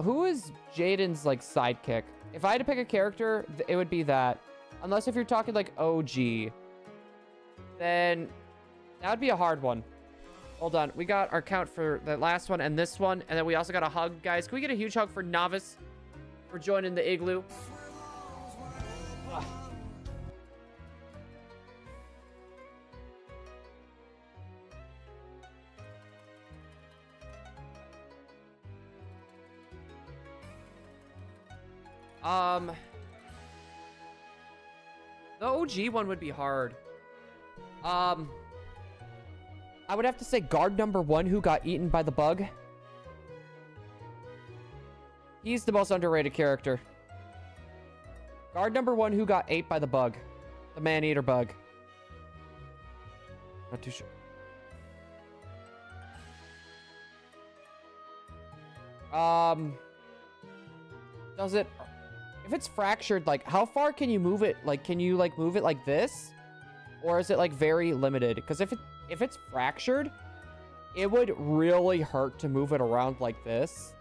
Speaker 1: Who is Jaden's, like, sidekick? If I had to pick a character, it would be that. Unless if you're talking, like, OG. Then that would be a hard one. Hold on. We got our count for the last one and this one. And then we also got a hug, guys. Can we get a huge hug for Novice for joining the igloo? The OG one would be hard. I would have to say guard number 1 who got eaten by the bug. He's the most underrated character. Guard number 1 who got ate by the bug. The man-eater bug. Not too sure. Does it... If it's fractured, like, how far can you move it? Like, can you, like, move it like this? Or is it, like, very limited? Because if it's fractured, it would really hurt to move it around like this.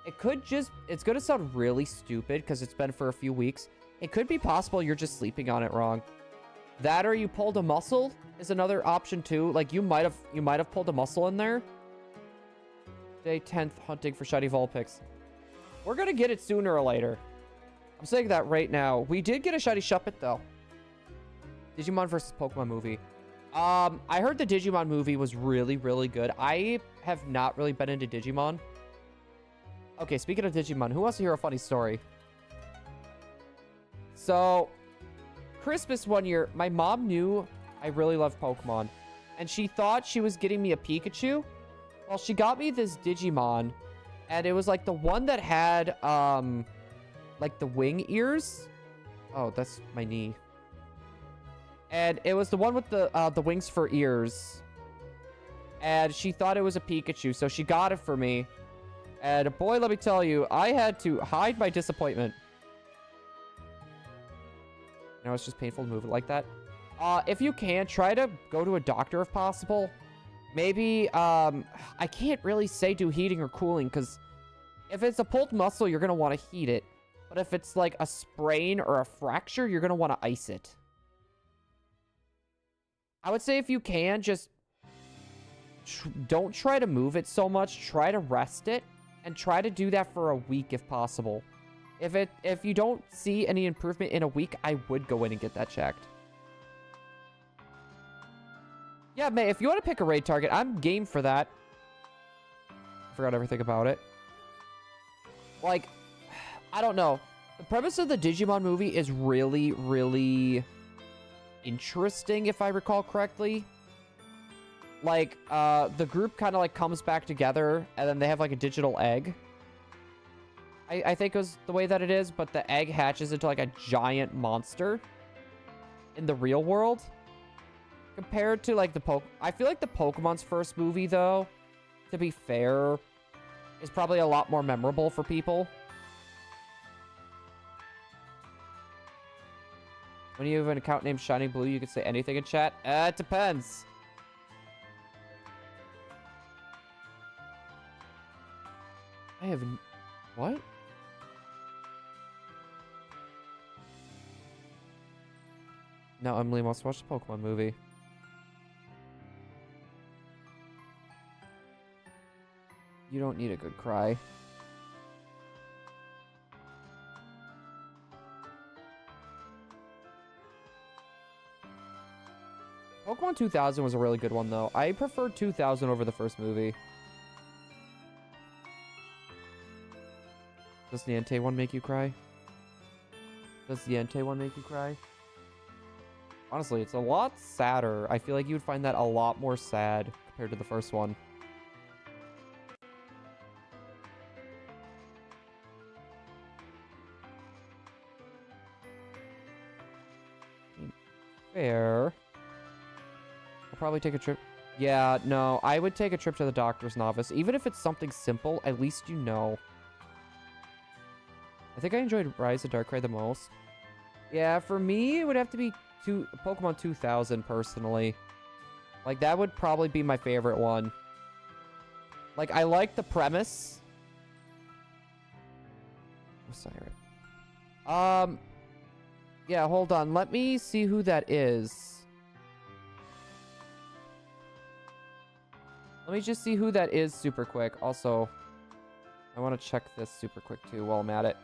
Speaker 1: It could just... It's going to sound really stupid because it's been for a few weeks. It could be possible you're just sleeping on it wrong. That or you pulled a muscle is another option too. Like, you might have pulled a muscle in there. Day 10th, hunting for shiny Vulpix. We're going to get it sooner or later. I'm saying that right now. We did get a shiny Shuppet, though. Digimon versus Pokemon movie. I heard the Digimon movie was really, really good. I have not really been into Digimon. Okay, speaking of Digimon, who wants to hear a funny story? So, Christmas one year, my mom knew I really loved Pokemon. And she thought she was getting me a Pikachu. Well, she got me this Digimon. And it was like the one that had, like the wing ears. Oh, that's my knee. And it was the one with the wings for ears. And she thought it was a Pikachu, so she got it for me. And boy, let me tell you, I had to hide my disappointment. Now it's just painful to move it like that. If you can, try to go to a doctor if possible. Maybe, I can't really say do heating or cooling, because if it's a pulled muscle, you're going to want to heat it. But if it's like a sprain or a fracture, you're going to want to ice it. I would say if you can, just don't try to move it so much. Try to rest it, and try to do that for a week if possible. If you don't see any improvement in a week, I would go in and get that checked. Yeah, May, if you want to pick a raid target, I'm game for that. I forgot everything about it. Like, I don't know. The premise of the Digimon movie is really, really interesting, if I recall correctly. Like, the group kind of, like, comes back together, and then they have, like, a digital egg. I think it was the way that it is, but the egg hatches into, like, a giant monster in the real world. Compared to, like, I feel like the Pokemon's first movie, though, to be fair, is probably a lot more memorable for people. When you have an account named ShiningBlue, you can say anything in chat. It depends. I have... What? Now Emily wants to watch the Pokemon movie. You don't need a good cry. Pokemon 2000 was a really good one, though. I preferred 2000 over the first movie. Does the Entei one make you cry? Does the Entei one make you cry? Honestly, it's a lot sadder. I feel like you would find that a lot more sad compared to the first one. Fair. I'll probably take a trip. Yeah, no, I would take a trip to the doctor's office. Even if it's something simple, at least you know. I think I enjoyed Rise of Darkrai the most. Yeah, for me, it would have to be Pokemon 2000, personally. Like, that would probably be my favorite one. Like, I like the premise. Osiris. Yeah, hold on. Let me see who that is. Let me just see who that is super quick. Also, I want to check this super quick, too, while I'm at it.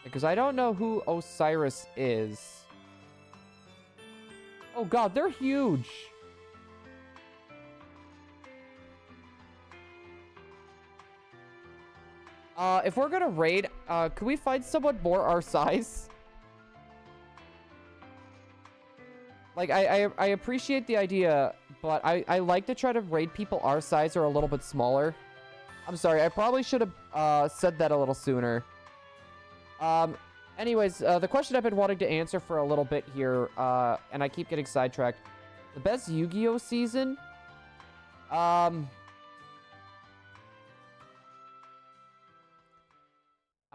Speaker 1: Because I don't know who Osiris is. Oh, God, they're huge. If we're gonna raid, can we find someone more our size? Like, I appreciate the idea, but I like to try to raid people our size or a little bit smaller. I'm sorry, I probably should have said that a little sooner. Anyways, the question I've been wanting to answer for a little bit here, and I keep getting sidetracked. The best Yu-Gi-Oh season? I'm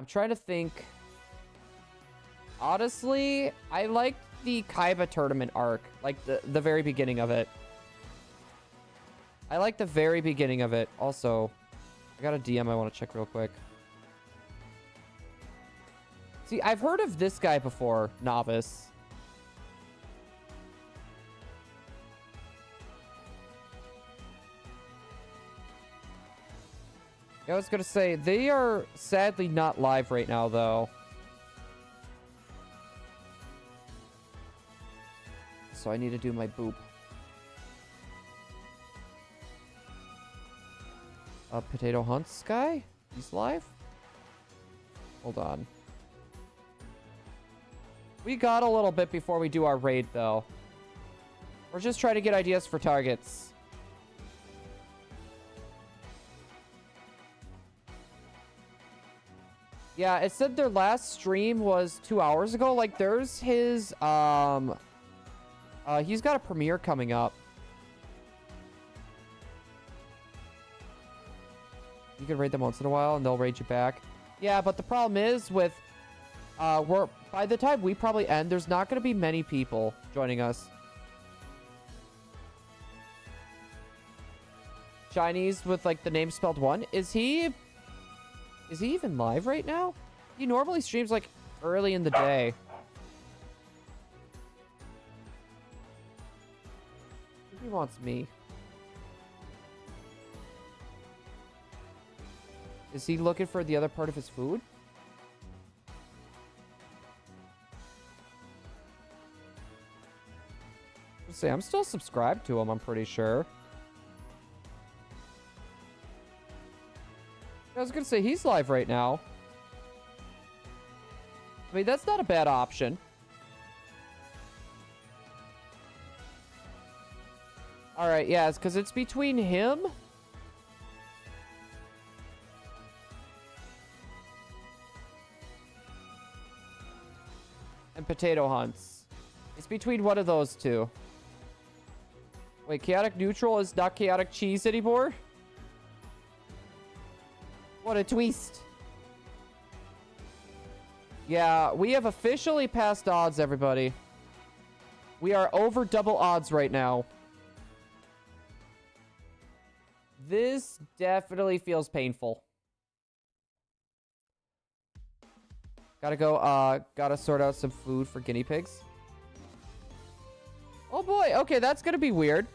Speaker 1: trying to think. Honestly, I liked the Kaiba tournament arc, like the very beginning of it. I like the very beginning of it. Also, I got a DM I want to check real quick. See, I've heard of this guy before, Novice. I was gonna say, they are sadly not live right now, though. So I need to do my boop. Potato Hunts guy? He's live? Hold on. We got a little bit before we do our raid, though. We're just trying to get ideas for targets. Yeah, it said their last stream was 2 hours ago. Like, there's his, he's got a premiere coming up. You can raid them once in a while, and they'll raid you back. Yeah, but the problem is with, by the time we probably end, there's not going to be many people joining us. Chinese with, like, the name spelled 1. Is he even live right now? He normally streams, like, early in the day. He wants me. Is he looking for the other part of his food? Let's see, I'm still subscribed to him, I'm pretty sure. I was gonna say, he's live right now. I mean, that's not a bad option. Alright, yeah, it's because it's between him and Potato Hunts. It's between one of those two. Wait, Chaotic Neutral is not Chaotic Cheese anymore? What a twist. Yeah, we have officially passed odds, everybody. We are over double odds right now. This definitely feels painful. Gotta sort out some food for guinea pigs. Oh boy, okay, that's gonna be weird.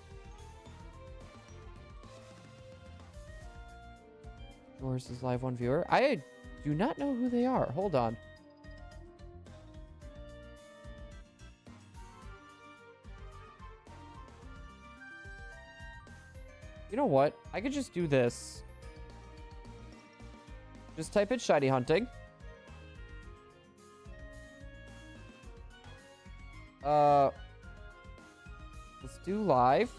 Speaker 1: Yours is live one viewer. I do not know who they are. Hold on. You know what? I could just do this. Just type in shiny hunting. Let's do live.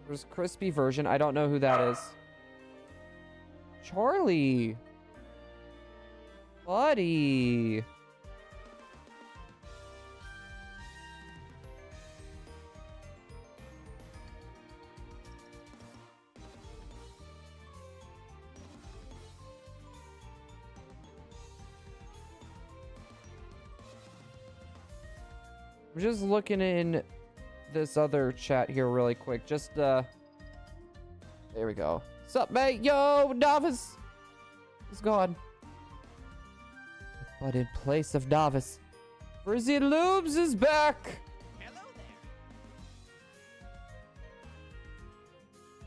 Speaker 1: There's crispy version. I don't know who that is. Charlie. Buddy. I'm just looking in this other chat here really quick. Just, there we go. Sup, mate? Yo, Novice! He's gone. But in place of Novice, Frizzy Lubes is back!
Speaker 2: Hello there.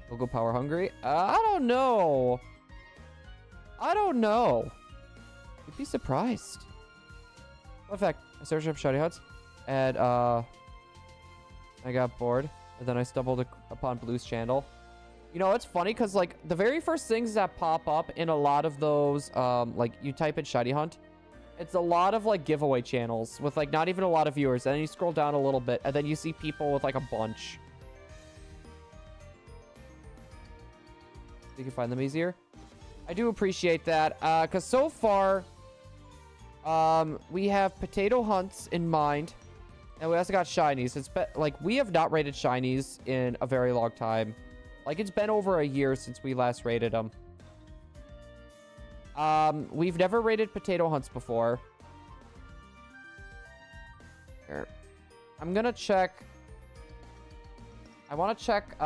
Speaker 1: We'll go power hungry. I don't know. I don't know. You'd be surprised. Fun fact, I searched up shiny huts, and I got bored, and then I stumbled upon Blue's channel. You know, it's funny because, like, the very first things that pop up in a lot of those, like, you type in Shiny Hunt, it's a lot of, like, giveaway channels with, like, not even a lot of viewers. And then you scroll down a little bit, and then you see people with, like, a bunch. You can find them easier. I do appreciate that, because so far, we have potato hunts in mind, and we also got shinies. It's been, like, we have not rated shinies in a very long time. Like, it's been over a year since we last rated them. We've never rated potato hunts before. Here. I'm gonna check. I want to check,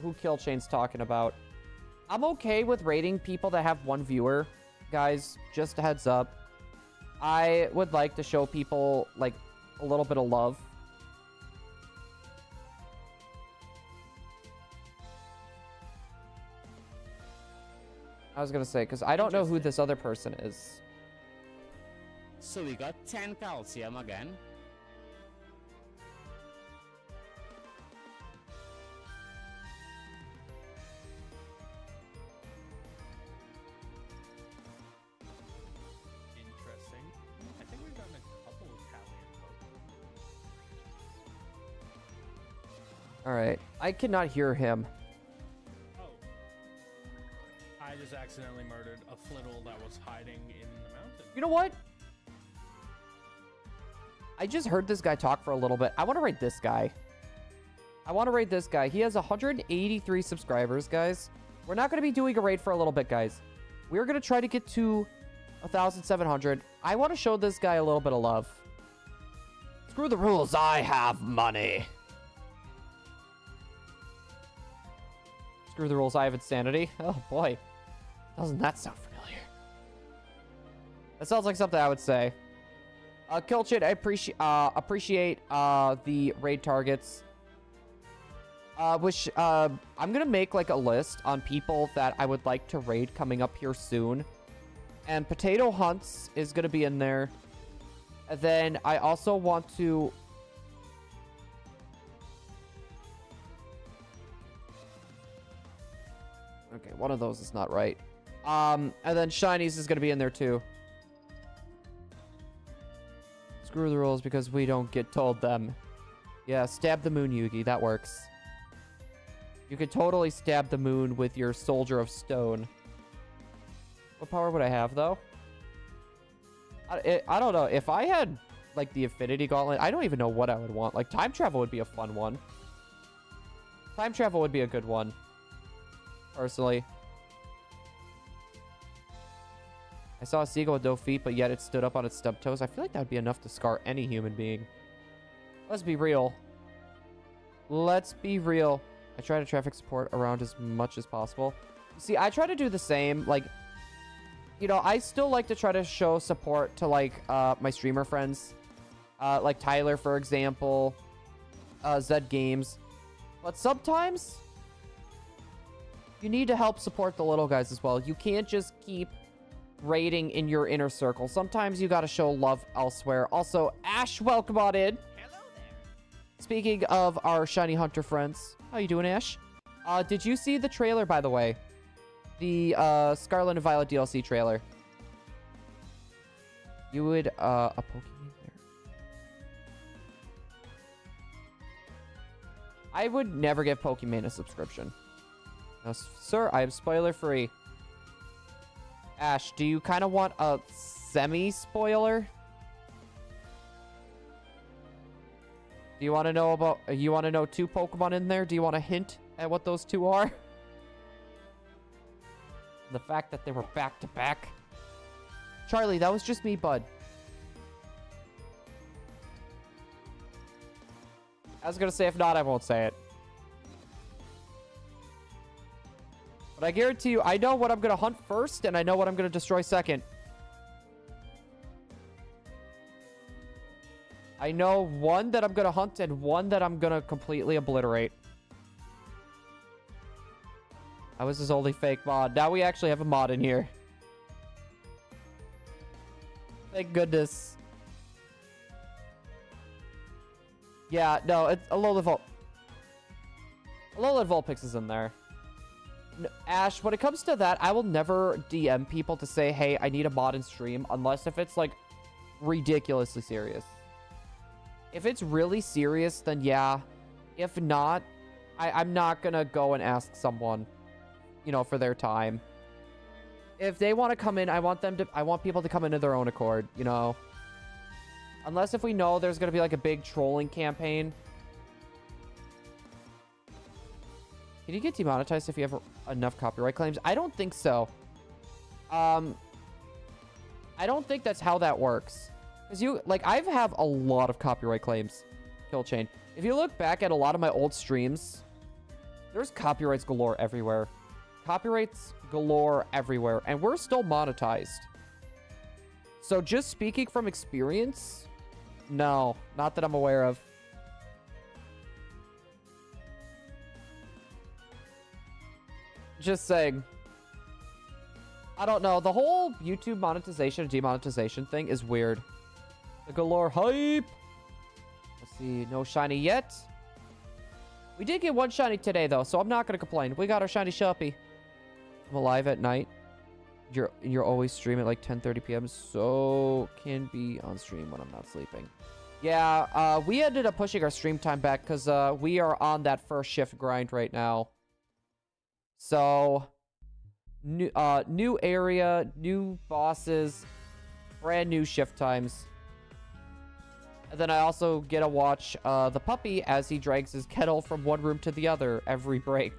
Speaker 1: who Kill Chain's talking about. I'm okay with rating people that have one viewer. Guys, just a heads up. I would like to show people, like, a little bit of love. I was gonna say, because I don't know who this other person is.
Speaker 3: So we got 10 calcium again.
Speaker 4: Interesting. I think we've gotten a couple of Italian Pokemon.
Speaker 1: Alright. I cannot hear him.
Speaker 4: I just accidentally murdered a flittle that was hiding in the mountain.
Speaker 1: You know what? I just heard this guy talk for a little bit. I want to rate this guy. I want to rate this guy. He has 183 subscribers, guys. We're not going to be doing a raid for a little bit, guys. We're going to try to get to 1,700. I want to show this guy a little bit of love. Screw the rules. I have money. Screw the rules. I have insanity. Oh, boy. Doesn't that sound familiar? That sounds like something I would say. Killchit, I appreciate the raid targets. Which I'm gonna make like a list on people that I would like to raid coming up here soon. And Potato Hunts is gonna be in there. And then I also want to... Okay, one of those is not right. And then Shinies is gonna be in there too. Screw the rules because we don't get told them. Yeah, stab the moon, Yugi. That works. You could totally stab the moon with your Soldier of Stone. What power would I have, though? I don't know. If I had, like, the Affinity Gauntlet, I don't even know what I would want. Like, Time Travel would be a fun one. Time Travel would be a good one. Personally. I saw a seagull with no feet, but yet it stood up on its stub toes. I feel like that would be enough to scar any human being. Let's be real. Let's be real. I try to traffic support around as much as possible. See, I try to do the same. Like, you know, I still like to try to show support to, like, my streamer friends. Like Tyler, for example. Zed Games. But sometimes you need to help support the little guys as well. You can't just keep raiding in your inner circle. Sometimes you gotta show love elsewhere. Also, Ash, welcome on in.
Speaker 2: Hello there.
Speaker 1: Speaking of our Shiny Hunter friends, how you doing, Ash? Did you see the trailer, by the way? The Scarlet and Violet DLC trailer. You would a Pokemon there. I would never give Pokemon a subscription. No, sir, I am spoiler free. Ash, do you kind of want a semi-spoiler? Do you want to know about... You want to know 2 Pokemon in there? Do you want a hint at what those 2 are? The fact that they were back-to-back. Charlie, that was just me, bud. I was going to say, if not, I won't say it. But I guarantee you, I know what I'm going to hunt first, and I know what I'm going to destroy second. I know one that I'm going to hunt and one that I'm going to completely obliterate. That was his only fake mod. Now we actually have a mod in here. Thank goodness. Yeah, no, it's Alola Vulpix is in there. Ash, when it comes to that, I will never DM people to say, hey, I need a mod in stream, unless if it's, like, ridiculously serious. If it's really serious, then yeah. If not, I'm not gonna go and ask someone, you know, for their time. If they want to come in, I want people to come in of their own accord, you know. Unless if we know there's gonna be, like, a big trolling campaign. Can you get demonetized if you have enough copyright claims? I don't think so. I don't think that's how that works. Because I have a lot of copyright claims. Kill chain. If you look back at a lot of my old streams, there's copyrights galore everywhere. Copyrights galore everywhere. And we're still monetized. So just speaking from experience, no, not that I'm aware of. Just saying. I don't know. The whole YouTube monetization and demonetization thing is weird. The galore hype. Let's see. No shiny yet. We did get one shiny today, though, so I'm not going to complain. We got our shiny Sharpie. I'm alive at night. You're always streaming at like 10:30 p.m. So can be on stream when I'm not sleeping. Yeah, we ended up pushing our stream time back because we are on that first shift grind right now. So, new area, new bosses, brand new shift times. And then I also get to watch the puppy as he drags his kettle from one room to the other every break.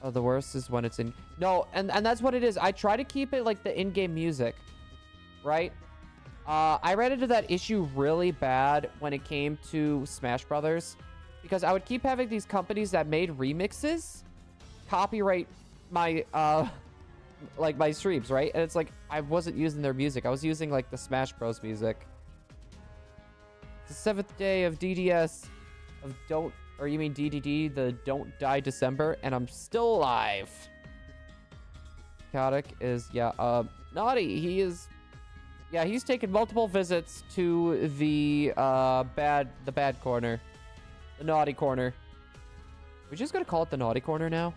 Speaker 1: Oh, the worst is when it's in... No, and that's what it is. I try to keep it like the in-game music, right? I ran into that issue really bad when it came to Smash Brothers, because I would keep having these companies that made remixes copyright my my streams, right? And it's like I wasn't using their music. I was using like the Smash Bros music. It's the 7th day of DDS of DDD, the Don't Die December, and I'm still alive. Chaotic is naughty. He is. Yeah, he's taken multiple visits to the bad corner. The naughty corner. We're just gonna call it the naughty corner now.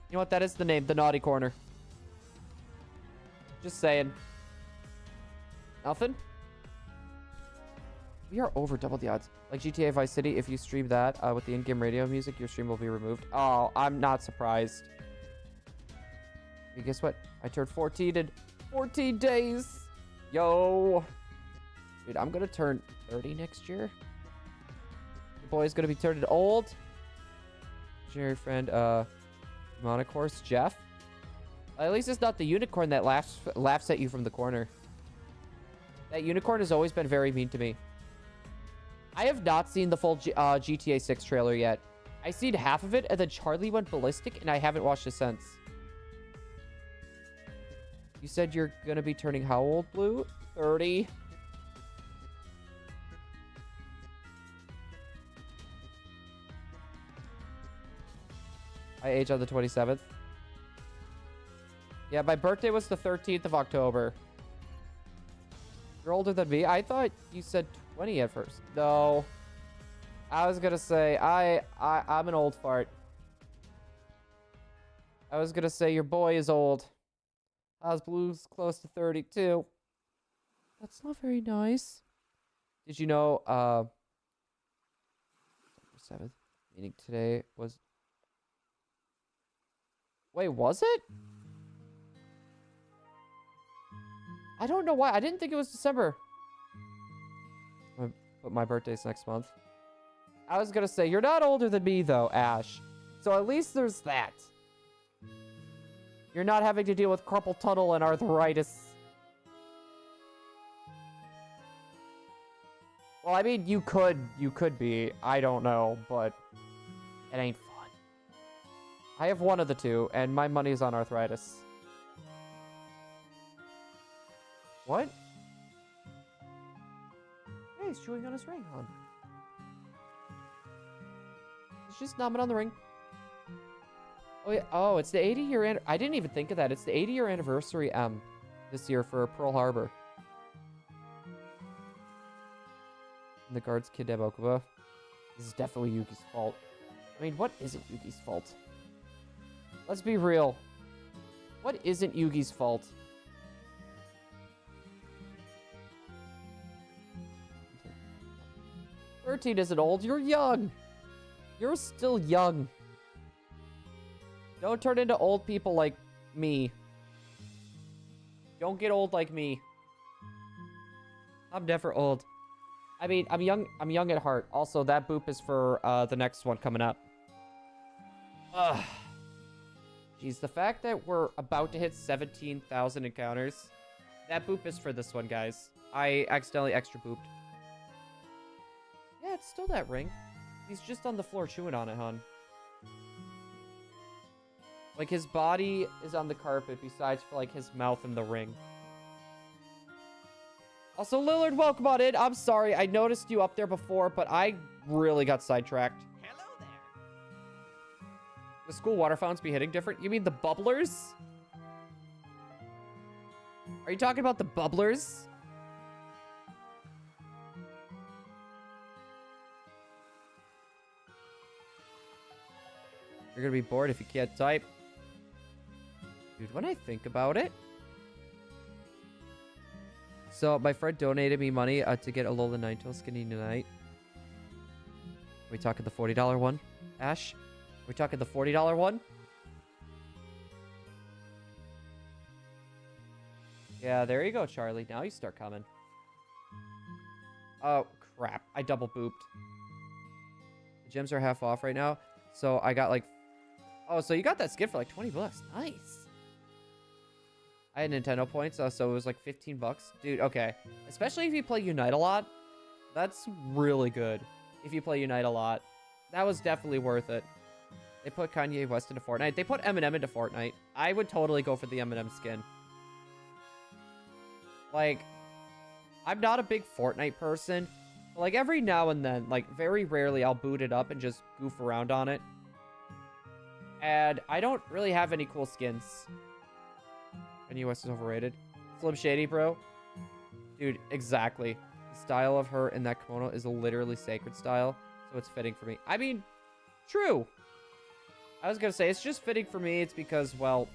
Speaker 1: You know what? That is the name, the naughty corner. Just saying. Nothing? We are over double the odds. Like GTA Vice City, if you stream that with the in-game radio music, your stream will be removed. Oh, I'm not surprised. Hey, guess what? I turned 14 in 14 days. Yo. Dude, I'm gonna turn 30 next year. The boy's gonna be turning old. Jerry friend, demonic horse, Jeff. At least it's not the unicorn that laughs at you from the corner. That unicorn has always been very mean to me. I have not seen the full GTA 6 trailer yet. I seen half of it, and then Charlie went ballistic, and I haven't watched it since. You said you're gonna be turning how old, Blue? 30. I age on the 27th. Yeah, my birthday was the 13th of October. You're older than me? I thought you said 20 at first. No. I was gonna say, I'm an old fart. I was gonna say your boy is old. Oz Blue's close to 32. That's not very nice. Did you know, 7th, meaning today was... Wait, was it? I don't know why. I didn't think it was December. But my birthday's next month. I was gonna say, you're not older than me, though, Ash. So at least there's that. You're not having to deal with carpal tunnel and arthritis. Well, I mean, you could be. I don't know, but it ain't fun. I have one of the two, and my money's on arthritis. What? Hey, he's chewing on his ring, hon. He's just numbing on the ring. Oh, yeah. Oh, it's the 80-year... I didn't even think of that. It's the 80-year anniversary this year for Pearl Harbor. And the guards kidnap Okuba. This is definitely Yugi's fault. I mean, what isn't Yugi's fault? Let's be real. What isn't Yugi's fault? "13 isn't old. You're young. You're still young. Don't turn into old people like me. Don't get old like me. I'm never old. I mean, I'm young at heart. Also, that boop is for the next one coming up. Ugh. Jeez, the fact that we're about to hit 17,000 encounters. That boop is for this one, guys. I accidentally extra booped. Yeah, it's still that ring. He's just on the floor chewing on it, hon. Like, his body is on the carpet besides for, like, his mouth in the ring. Also, Lillard, welcome on in. I'm sorry, I noticed you up there before, but I really got sidetracked.
Speaker 2: Hello there.
Speaker 1: The school water fountains be hitting different? You mean the bubblers? Are you talking about the bubblers? You're gonna be bored if you can't type. Dude, when I think about it. So, my friend donated me money to get a Alola Ninetales skinny tonight. Are we talking the $40 one, Ash? Are we talking the $40 one? Yeah, there you go, Charlie. Now you start coming. Oh, crap. I double booped. The gyms are half off right now. So, I got like... Oh, so you got that skin for like 20 bucks. Nice. I had Nintendo points, so it was like 15 bucks. Dude, okay. Especially if you play Unite a lot. That's really good. If you play Unite a lot. That was definitely worth it. They put Kanye West into Fortnite. They put Eminem into Fortnite. I would totally go for the Eminem skin. Like, I'm not a big Fortnite person. But like, every now and then, like, very rarely, I'll boot it up and just goof around on it. And I don't really have any cool skins. Kanye West is overrated. Slim Shady, bro. Dude, exactly. The style of her in that kimono is literally sacred style. So it's fitting for me. I mean, true. I was gonna say, it's just fitting for me. It's because, well...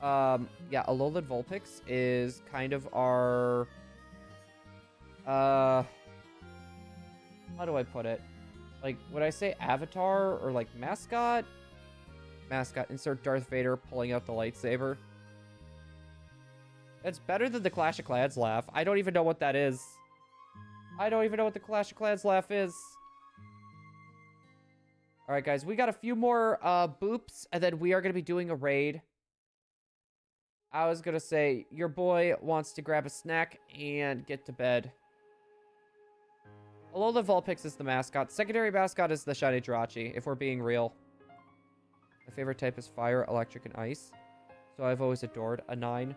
Speaker 1: yeah, Alola and Vulpix is kind of our... how do I put it? Like, would I say avatar or, like, mascot? Mascot. Insert Darth Vader pulling out the lightsaber. That's better than the Clash of Clans laugh. I don't even know what that is. I don't even know what the Clash of Clans laugh is. Alright, guys. We got a few more boops, and then we are going to be doing a raid. I was going to say, your boy wants to grab a snack and get to bed. Alola Vulpix is the mascot. Secondary mascot is the Shiny Jirachi, if we're being real. My favorite type is fire, electric, and ice. So I've always adored a 9.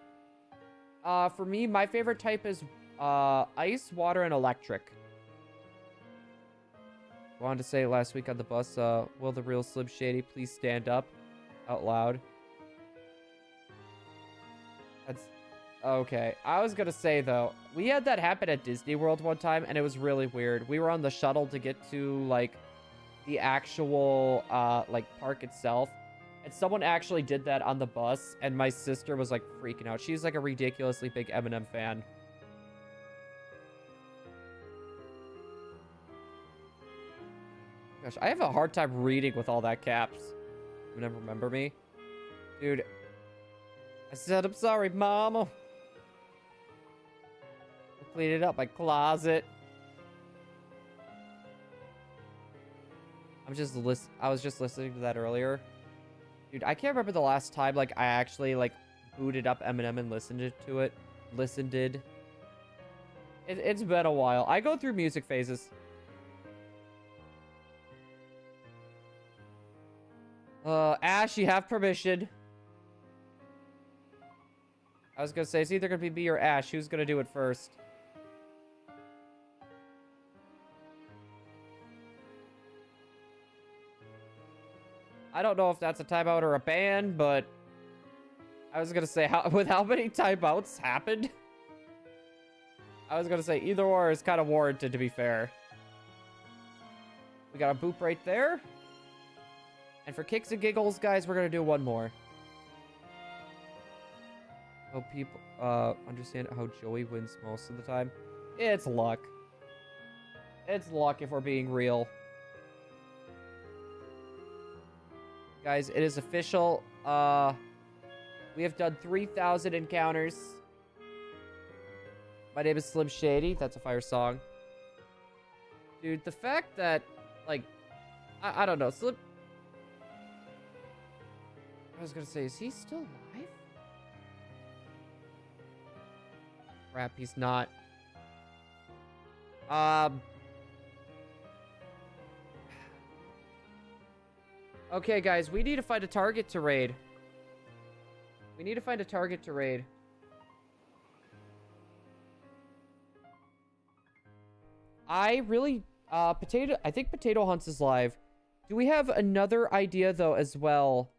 Speaker 1: For me, my favorite type is ice, water, and electric. I wanted to say last week on the bus, will the real Slim Shady please stand up out loud? That's... Okay. I was gonna say, though, we had that happen at Disney World one time, and it was really weird. We were on the shuttle to get to, like, the actual, like, park itself. And someone actually did that on the bus, and my sister was, like, freaking out. She's, like, a ridiculously big Eminem fan. Gosh, I have a hard time reading with all that caps. Eminem, remember me? Dude. I said, I'm sorry, mama. I cleaned up my closet. I was just listening to that earlier. Dude, I can't remember the last time, like, I actually, like, booted up Eminem and listened to it. It's been a while. I go through music phases. Ash, you have permission. I was gonna say, it's either gonna be me or Ash. Who's gonna do it first? I don't know if that's a timeout or a ban, but I was gonna say, with how many timeouts happened, I was gonna say either or is kind of warranted, to be fair. We got a boop right there. And for kicks and giggles, guys, we're gonna do one more. Hope people understand how Joey wins most of the time. It's luck. It's luck if we're being real. Guys, it is official. We have done 3,000 encounters. My name is Slim Shady. That's a fire song. Dude, the fact that, like, I don't know. Slim... I was gonna say, is he still alive? Crap, he's not. Okay, guys, we need to find a target to raid. We need to find a target to raid. I really, I think Potato Hunts is live. Do we have another idea, though, as well,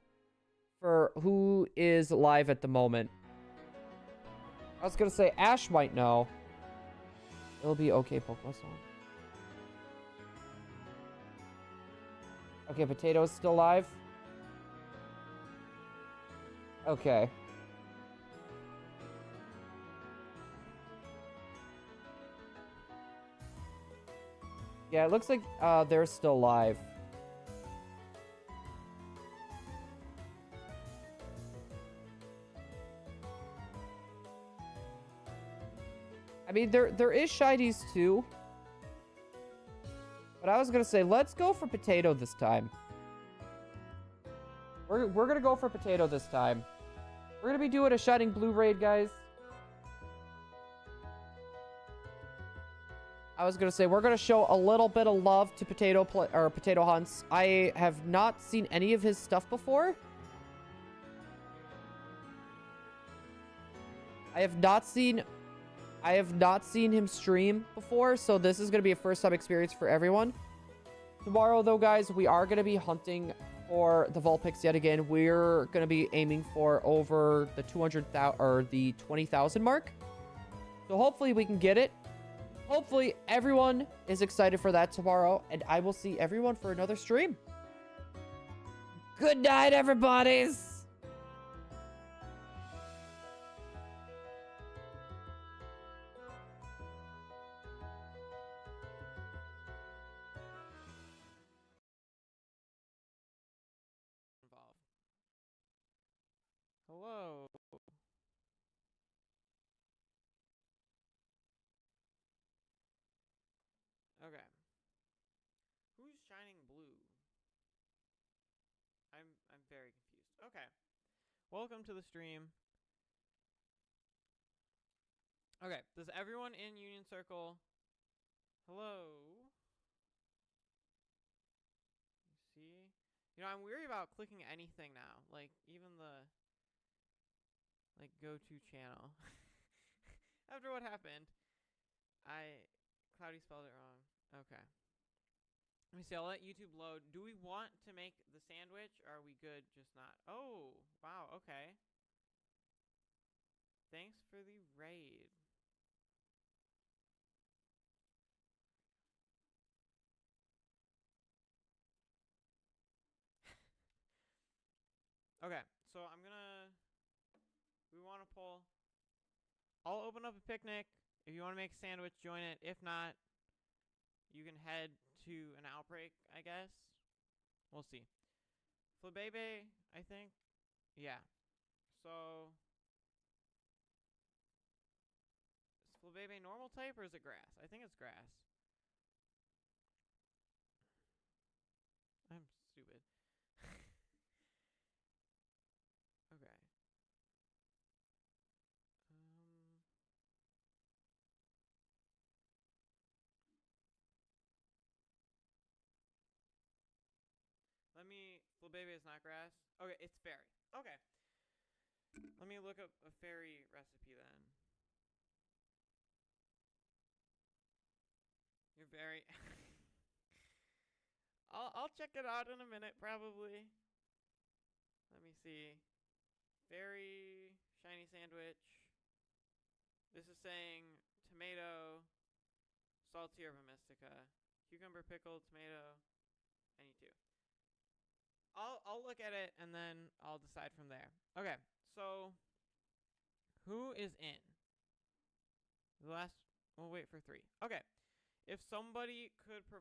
Speaker 1: for who is live at the moment? I was gonna say Ash might know. It'll be okay, Pokemon song. Okay, Potato's still live. Okay. Yeah, it looks like they're still live. I mean, there is shinies too. But I was gonna say, let's go for Potato this time. We're gonna go for Potato this time. We're gonna be doing a Shining Blue raid, guys. I was gonna say, we're gonna show a little bit of love to Potato Hunts. I have not seen any of his stuff before. I have not seen him stream before, so this is going to be a first-time experience for everyone. Tomorrow, though, guys, we are going to be hunting for the Vulpix yet again. We're going to be aiming for over the 200,000 or the 20,000 mark. So hopefully we can get it. Hopefully everyone is excited for that tomorrow, and I will see everyone for another stream. Good night, everybody's.
Speaker 5: Hello. Okay. Who's Shining Blue? I'm very confused. Okay. Welcome to the stream. Okay, does everyone in Union Circle? Hello. See? You know, I'm weary about clicking anything now. Like even the go-to channel. After what happened, Cloudy spelled it wrong. Okay. Let me see. I'll let YouTube load. Do we want to make the sandwich, or are we good just not? Oh, wow. Okay. Thanks for the raid. Okay, so we want to pull. I'll open up a picnic. If you want to make a sandwich, join it. If not, you can head to an outbreak, I guess. We'll see. Flabebe, I think. Yeah. So, is Flabebe normal type or is it grass? I think it's grass. I'm stupid. Okay. Flabebe is not grass. Okay, it's fairy. Okay. Let me look up a fairy recipe then. You're very... I'll check it out in a minute, probably. Let me see. Fairy shiny sandwich. This is saying tomato, salty herba mystica, cucumber pickle, tomato. Any two. I'll look at it and then I'll decide from there. Okay, so who is in? The last. We'll wait for 3. Okay, if somebody could provide.